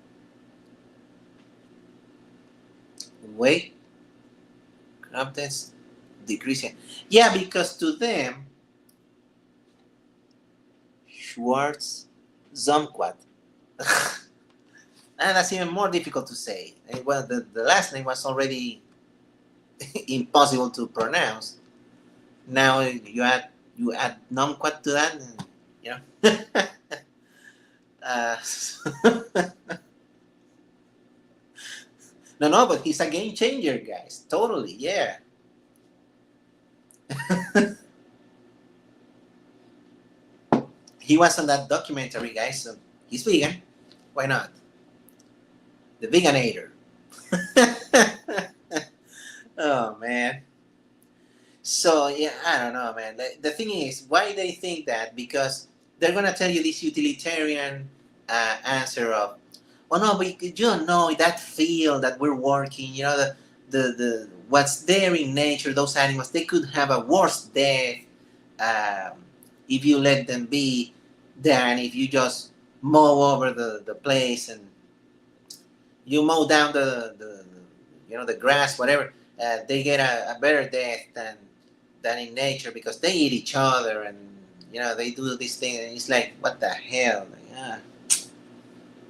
Wait, crop deaths decreasing. Yeah, because to them, Schwartz, Numquat. And that's even more difficult to say. Well, the last name was already impossible to pronounce. Now you add Numquat to that, and, you know. uh, no, but he's a game changer, guys. Totally, yeah. He was on that documentary, guys. So he's vegan. Why not? The veganator. Oh man. So yeah, I don't know, man. The thing is, why they think that? Because they're gonna tell you this utilitarian answer of, "Oh no, but you don't know that field that we're working. You know the what's there in nature. Those animals, they could have a worse death um, if you let them be than if you just mow over the place and you mow down the the grass, whatever. They get a better death than in nature because they eat each other and they do this thing. And it's like, what the hell? Like,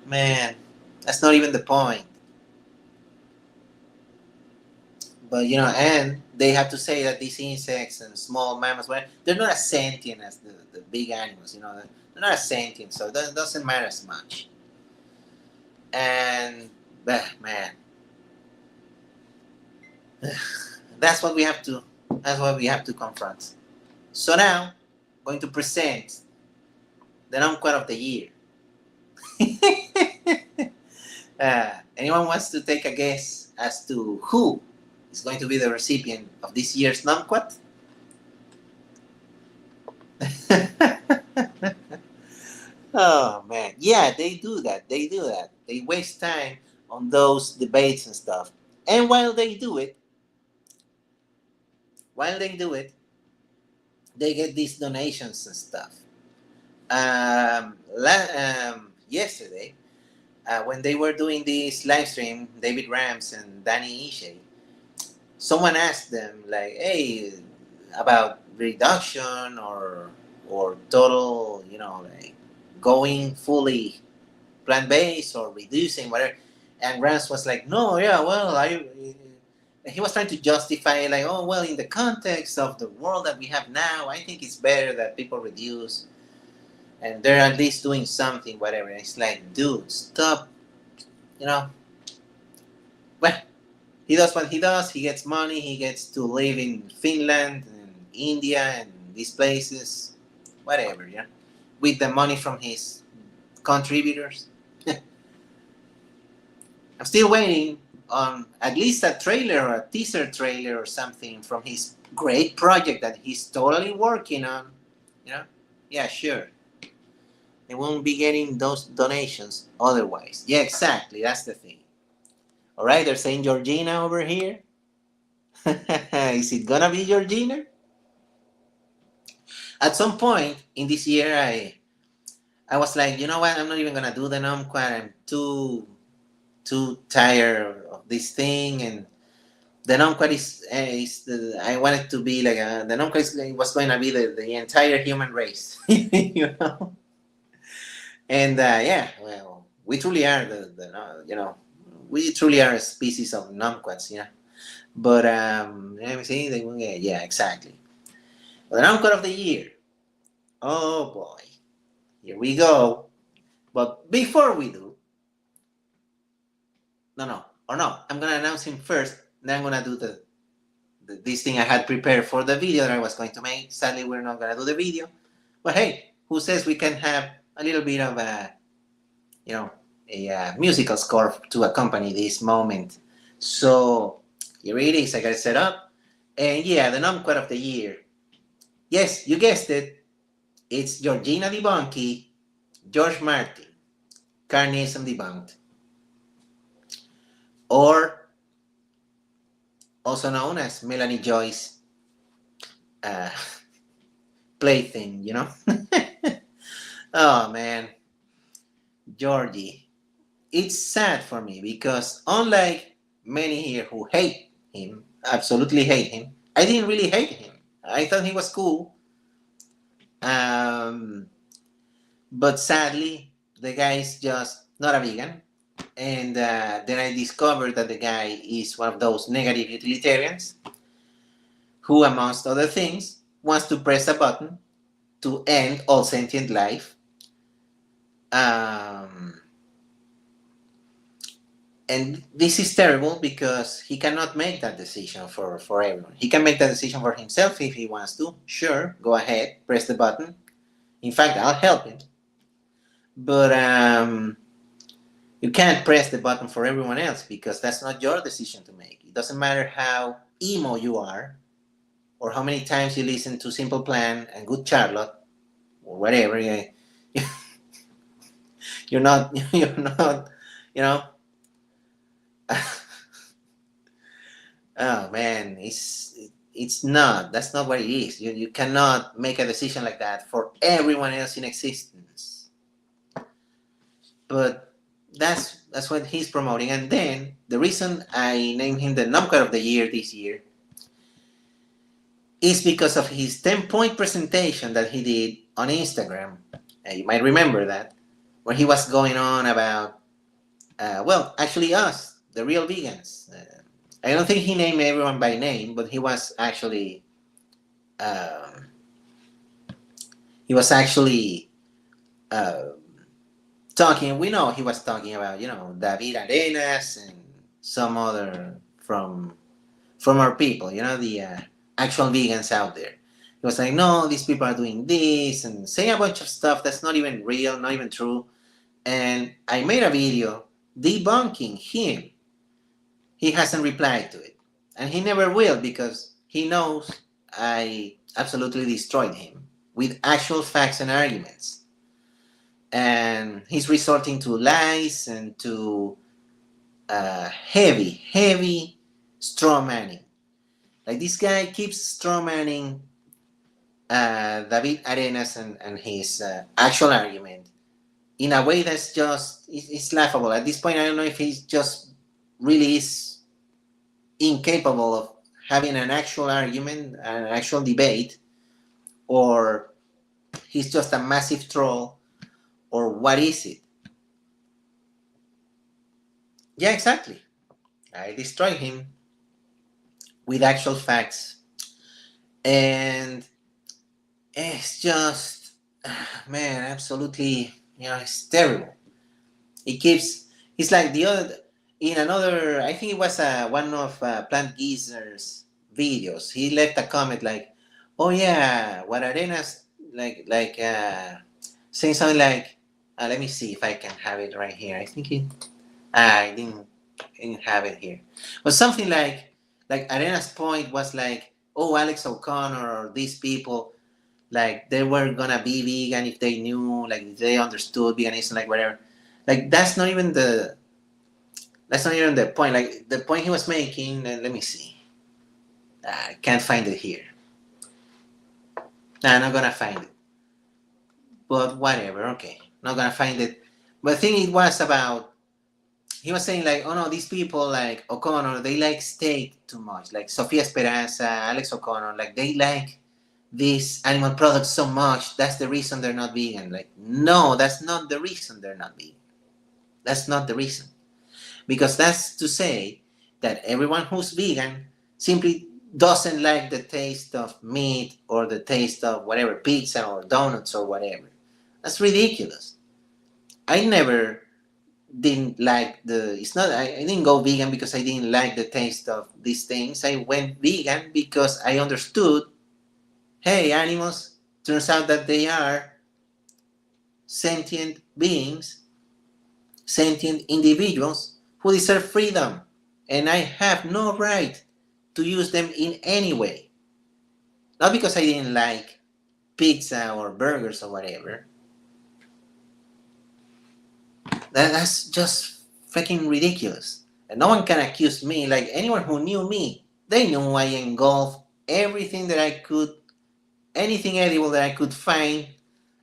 man, that's not even the point. But and they have to say that these insects and small mammals, well, they're not as sentient as the big animals. They're not as sentient, so that doesn't matter as much. And man, that's what we have to. That's what we have to confront. So now, I'm going to present the Numquat of the year. Anyone wants to take a guess as to who is going to be the recipient of this year's Numquat? Oh man, yeah, they do that. They do that. They waste time on those debates and stuff. And while they do it, they get these donations and stuff. Yesterday, when they were doing this live stream, David Rams and Danny Ishii, someone asked them like, "Hey, about reduction or total, like going fully plant based or reducing whatever." And Rams was like, "No, yeah, well, he was trying to justify like, oh well, in the context of the world that we have now, I think it's better that people reduce, and they're at least doing something, whatever." And it's like, dude, stop, well, he does what he does. He gets money. He gets to live in Finland and India and these places, whatever, with the money from his contributors. I'm still waiting on at least a trailer or a teaser trailer or something from his great project that he's totally working on. Yeah, sure. They won't be getting those donations otherwise. Yeah, exactly. That's the thing. All right, they're saying Georgina over here. Is it gonna be Georgina? At some point in this year, I was like, you know what? I'm not even gonna do the Numquat. I'm too tired of this thing, and the Numquat I want it to be like the Numquat was going to be the entire human race, And yeah, well, we truly are we truly are a species of Numquats, But let me see. Yeah, exactly. Well, the Numquat of the year. Oh boy, here we go. But before we do, no, I'm gonna announce him first. Then I'm gonna do this thing I had prepared for the video that I was going to make. Sadly, we're not gonna do the video. But hey, who says we can have a little bit of a musical score to accompany this moment? So here it is. I got it set up, and yeah, the Numquat of the year. Yes, you guessed it. It's Georgina Debunky, George Martin, Carnism Debunked, or also known as Melanie Joy's uh, plaything, Oh man, Georgie. It's sad for me because unlike many here who hate him, absolutely hate him, I didn't really hate him. I thought he was cool. But sadly, the guy is just not a vegan. And then I discovered that the guy is one of those negative utilitarians who, amongst other things, wants to press a button to end all sentient life. Um, and this is terrible because he cannot make that decision for everyone. He can make that decision for himself if he wants to. Sure, go ahead, press the button. In fact, I'll help him. But you can't press the button for everyone else because that's not your decision to make. It doesn't matter how emo you are or how many times you listen to Simple Plan and Good Charlotte or whatever. You're not, you're not, you know. Oh man, it's not. That's not what it is. You cannot make a decision like that for everyone else in existence. But that's what he's promoting. And then the reason I named him the Numquat of the Year this year is because of his 10-point presentation that he did on Instagram. You might remember that, where he was going on about, well, actually us, the real vegans. I don't think he named everyone by name, but he was actually um, he was actually uh, talking. We know he was talking about David Arenas and some other from our people. The actual vegans out there. He was like, no, these people are doing this and saying a bunch of stuff that's not even real, not even true. And I made a video debunking him. He hasn't replied to it. And he never will because he knows I absolutely destroyed him with actual facts and arguments. And he's resorting to lies and to heavy straw manning. Like this guy keeps straw manning David Arenas and his actual argument in a way that's just it's laughable. At this point, I don't know if he's just really is incapable of having an actual argument, an actual debate, or he's just a massive troll, or what is it? Yeah, exactly. I destroyed him with actual facts, and it's just, man, absolutely, it's terrible. He keeps, he's like the other, in another, I think it was one of Plant Geezer's videos. He left a comment like, "Oh yeah, what Arenas saying something like, let me see if I can have it right here. I think I didn't have it here, but something like Arena's point was like, oh, Alex O'Connor or these people, like they were gonna be vegan if they knew, like if they understood veganism, like whatever. Like that's not even the point. Like the point he was making. Let me see. I can't find it here. Nah, I'm not gonna find it. But whatever. Okay, not gonna find it. But the thing it was about. He was saying like, oh no, these people like O'Connor, they like steak too much. Like Sofia Esperanza, Alex O'Connor, like they like these animal products so much. That's the reason they're not vegan. Like, no, that's not the reason they're not vegan. That's not the reason. Because that's to say that everyone who's vegan simply doesn't like the taste of meat or the taste of whatever, pizza or donuts or whatever. That's ridiculous. I never didn't like I didn't go vegan because I didn't like the taste of these things. I went vegan because I understood, hey, animals, turns out that they are sentient beings, sentient individuals who deserve freedom, and I have no right to use them in any way. Not because I didn't like pizza or burgers or whatever. That's just freaking ridiculous. And no one can accuse me, like anyone who knew me, they knew I engulfed everything that I could, anything edible that I could find,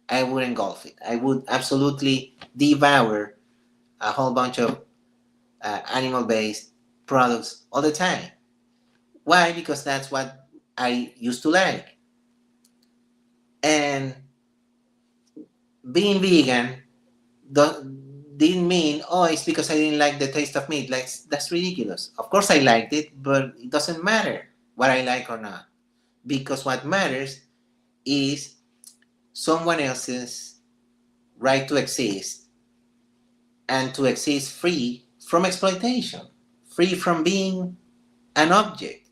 I would engulf it. I would absolutely devour a whole bunch of animal based products all the time. Why? Because that's what I used to like. And being vegan didn't mean, oh, it's because I didn't like the taste of meat. Like, that's ridiculous. Of course I liked it, but it doesn't matter what I like or not. Because what matters is someone else's right to exist, and to exist free from exploitation, free from being an object,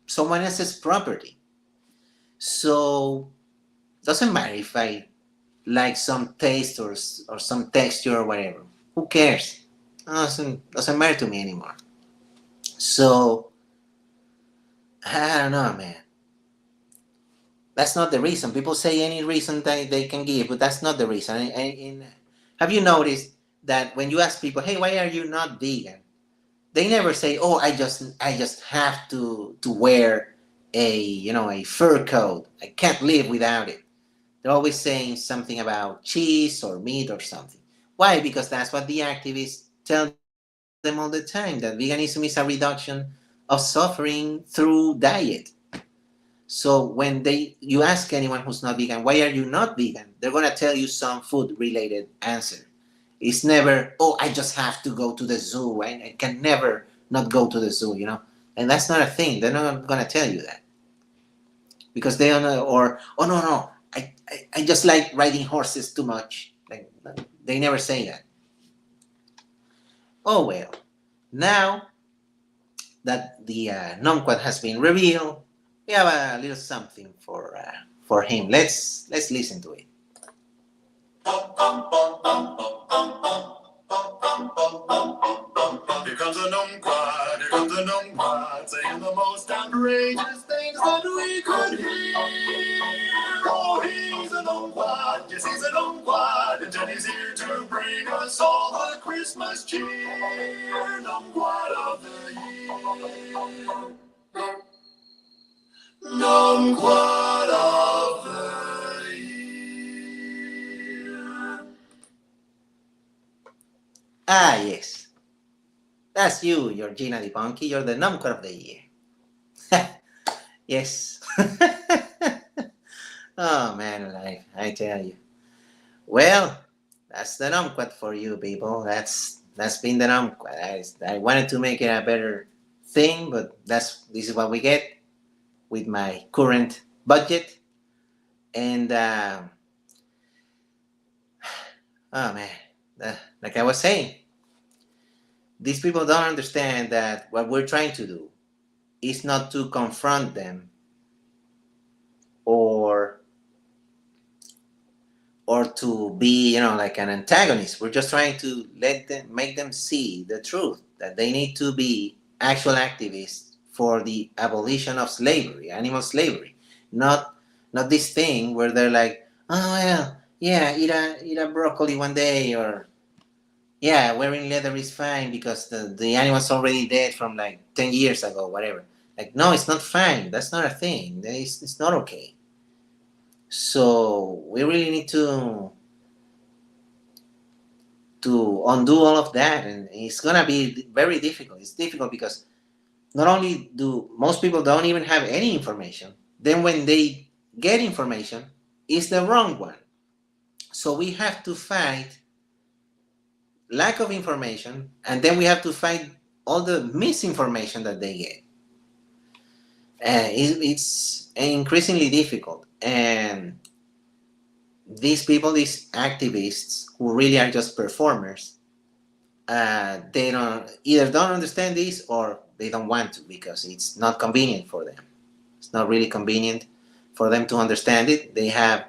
someone else's property. So doesn't matter if I like some taste or some texture or whatever. Who cares? Doesn't matter to me anymore. So I don't know, man. That's not the reason. People say any reason that they can give, but that's not the reason. Have you noticed that when you ask people, "Hey, why are you not vegan?" They never say, "Oh, I just have to wear a fur coat. I can't live without it." They're always saying something about cheese or meat or something. Why? Because that's what the activists tell them all the time, that veganism is a reduction of suffering through diet. So when you ask anyone who's not vegan, why are you not vegan? They're going to tell you some food related answer. It's never, oh, I just have to go to the zoo. I can never not go to the zoo. And that's not a thing. They're not going to tell you that. Because they don't know, or, oh, no, I just like riding horses too much. Like, they never say that. Oh, well. Now that the Numquat has been revealed, we have a little something for him. Let's listen to it. Here comes a numquat, here comes a numquat, saying the most outrageous things that we could hear. Oh, he's a numquat, yes, he's a numquat, and Jenny's here to bring us all the Christmas cheer. Numquat of the year. Numquat of the year. Ah, yes. That's you, Georgina Di Ponchi. You're the Numquat of the year. Yes. Oh, man alive, I tell you. Well, that's the Numquat for you, people. That's been the Numquat. I wanted to make it a better thing, but this is what we get with my current budget. And oh man, like I was saying, these people don't understand that what we're trying to do is not to confront them or to be, like an antagonist. We're just trying to make them see the truth, that they need to be actual activists for the abolition of slavery, animal slavery, not this thing where they're like, oh well, yeah, eat a broccoli one day, or yeah, wearing leather is fine because the animal's already dead from like 10 years ago, whatever. Like, no, it's not fine. That's not a thing. It's not okay. So we really need to undo all of that, and it's gonna be very difficult. It's difficult because not only do most people don't even have any information, then when they get information, it's the wrong one. So we have to fight lack of information, and then we have to fight all the misinformation that they get. It's increasingly difficult, and these people, these activists who really are just performers, they don't understand this, or they don't want to, because it's not convenient for them. It's not really convenient for them to understand it. They have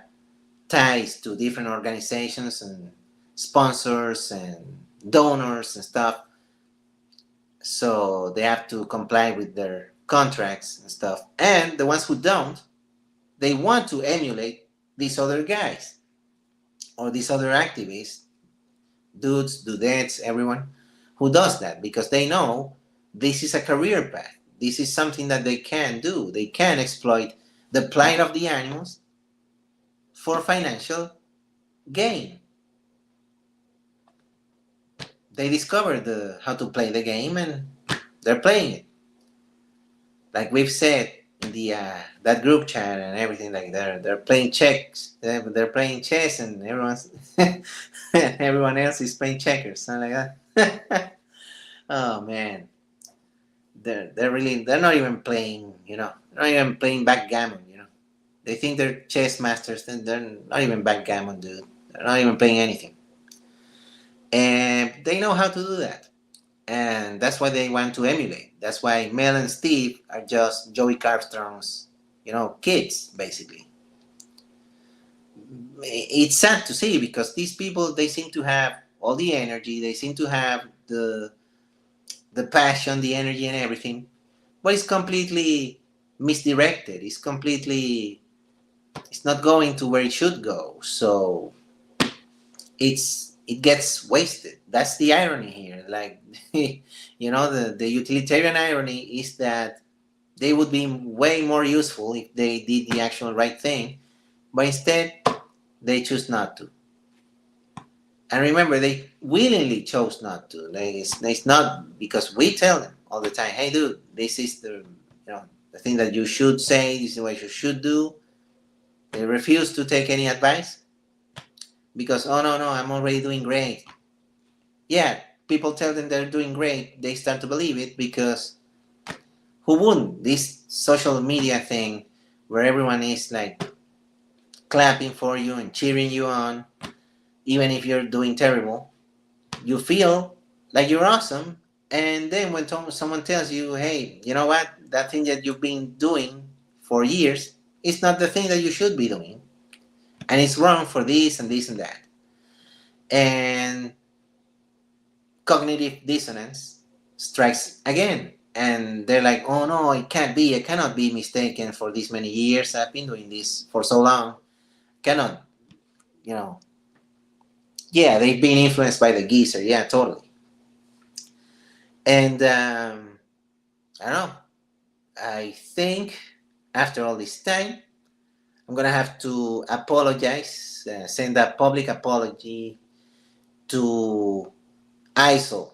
ties to different organizations and sponsors and donors and stuff, so they have to comply with their contracts and stuff. And the ones who don't, they want to emulate these other guys or these other activists, dudes, dudettes, everyone who does that, because they know this is a career path. This is something that they can do. They can exploit the plight of the animals for financial gain. They discovered how to play the game, and they're playing it. Like we've said in the that group chat and everything. Like they're playing chess. They're playing chess, and everyone's everyone else is playing checkers. Something like that. Oh man, they're not even playing. They're not even playing backgammon. They think they're chess masters. Then they're not even backgammon, dude. They're not even playing anything, and they know how to do that. And that's why they want to emulate. That's why Mel and Steve are just Joey Armstrong's, kids, basically. It's sad to see because these people, they seem to have all the energy, they seem to have the passion, the energy, and everything, but it's completely misdirected. It's not going to where it should go. So it gets wasted. That's the irony here. Like, the utilitarian irony is that they would be way more useful if they did the actual right thing, but instead they choose not to. And remember, they willingly chose not to. It's not because we tell them all the time, "Hey, dude, this is the thing that you should say. This is what you should do." They refuse to take any advice because, "Oh no, no, I'm already doing great." Yeah, people tell them they're doing great. They start to believe it because who wouldn't? This social media thing where everyone is like clapping for you and cheering you on, even if you're doing terrible, you feel like you're awesome. And then when someone tells you, "Hey, you know what? That thing that you've been doing for years is not the thing that you should be doing. And it's wrong for this and this and that." And cognitive dissonance strikes again. And they're like, "Oh no, it can't be. I cannot be mistaken for this many years. I've been doing this for so long. Cannot, you know." Yeah, they've been influenced by the geezer. Yeah, totally. And I don't know. I think after all this time, I'm gonna have to apologize, send a public apology to ISO,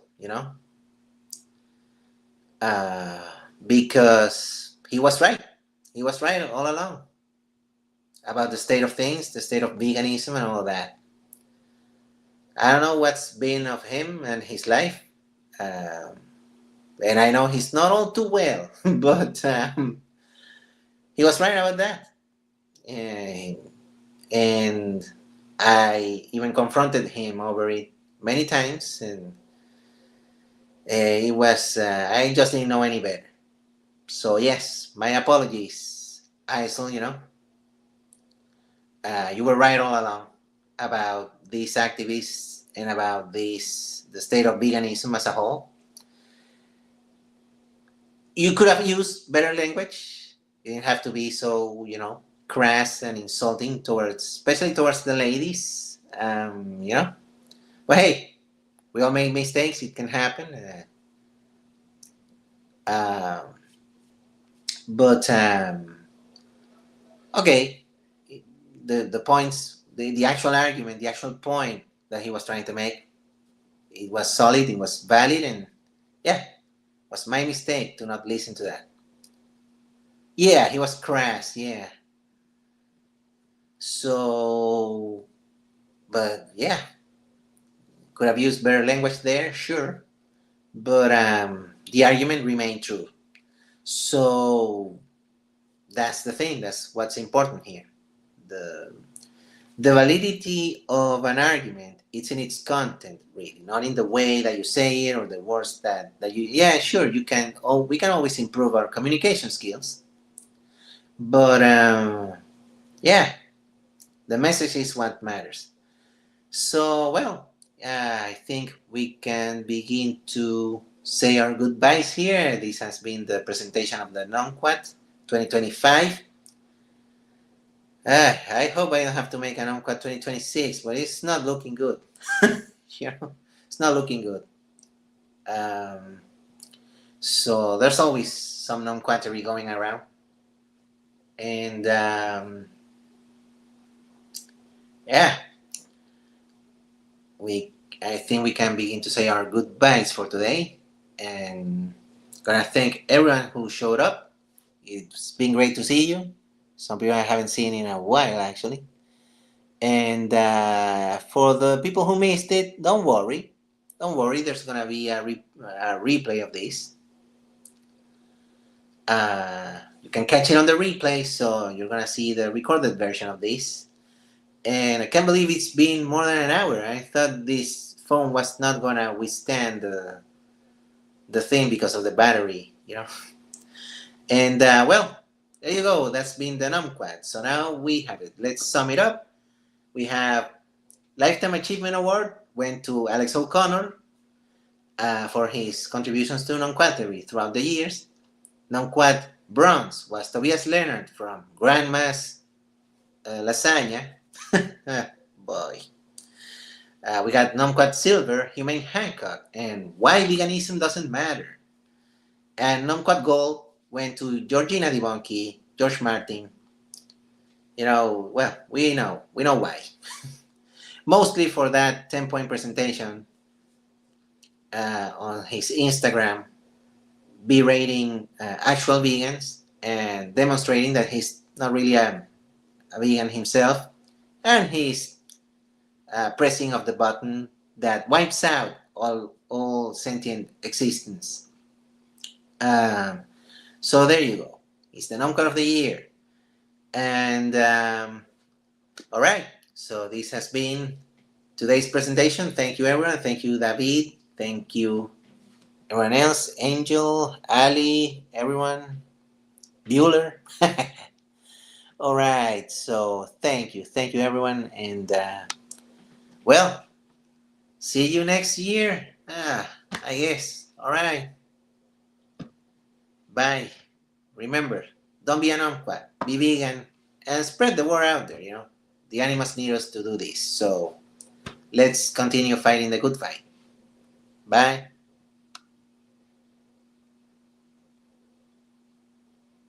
uh, because he was right. He was right all along about the state of things, the state of veganism, and all of that. I don't know what's been of him and his life, um, and I know he's not all too well, but he was right about that. And, and I even confronted him over it many times, and it was I just didn't know any better. So yes, my apologies, Aisel. You were right all along about these activists and about the state of veganism as a whole. You could have used better language. It didn't have to be so, crass and insulting especially towards the ladies. But hey, we all make mistakes. It can happen. Uh, but okay, the points, the actual argument, the actual point that he was trying to make, it was solid, it was valid, and yeah, it was my mistake to not listen to that. Yeah, he was crass. Yeah. So, but yeah, could have used better language there, sure, but the argument remained true. So that's the thing. That's what's important here. The the validity of an argument, it's in its content, really, not in the way that you say it or the words that you. Yeah, sure, you can. Oh, we can always improve our communication skills, but yeah, the message is what matters. So, well, I think we can begin to say our goodbyes here. This has been the presentation of the Numquat 2025. I hope I don't have to make an Numquat 2026, but it's not looking good. It's not looking good. Um, so there's always some Numquattery going around. And yeah, I think we can begin to say our goodbyes for today. And gonna thank everyone who showed up. It's been great to see you. Some people I haven't seen in a while, actually. And for the people who missed it, don't worry. Don't worry, there's going to be a replay of this. You can catch it on the replay, so you're going to see the recorded version of this. And I can't believe it's been more than an hour. I thought this phone was not going to withstand the thing because of the battery, you know. And well, there you go. That's been the Numquat. So now we have it. Let's sum it up. We have Lifetime Achievement Award went to Alex O'Connor for his contributions to Numquatery throughout the years. Numquat Bronze was Tobias Leonard from Grandma's Lasagna. Boy. We got Numquat Silver, Humane Hancock, and Why Veganism Doesn't Matter. And Numquat Gold went to Georgina Debonki, George Martin. You know, well, we know why. Mostly for that 10-point presentation on his Instagram, berating actual vegans and demonstrating that he's not really a vegan himself, and he's pressing of the button that wipes out all sentient existence. So there you go. It's the Numquat of the year. And all right, so this has been today's presentation. Thank you, everyone. Thank you, David. Thank you, everyone else. Angel, Ali, everyone. Bueller. All right, so thank you, everyone. And well, see you next year. I guess. All right. Bye. Remember, don't be an Numquat. Be vegan and spread the word out there, you know. The animals need us to do this. So let's continue fighting the good fight. Bye.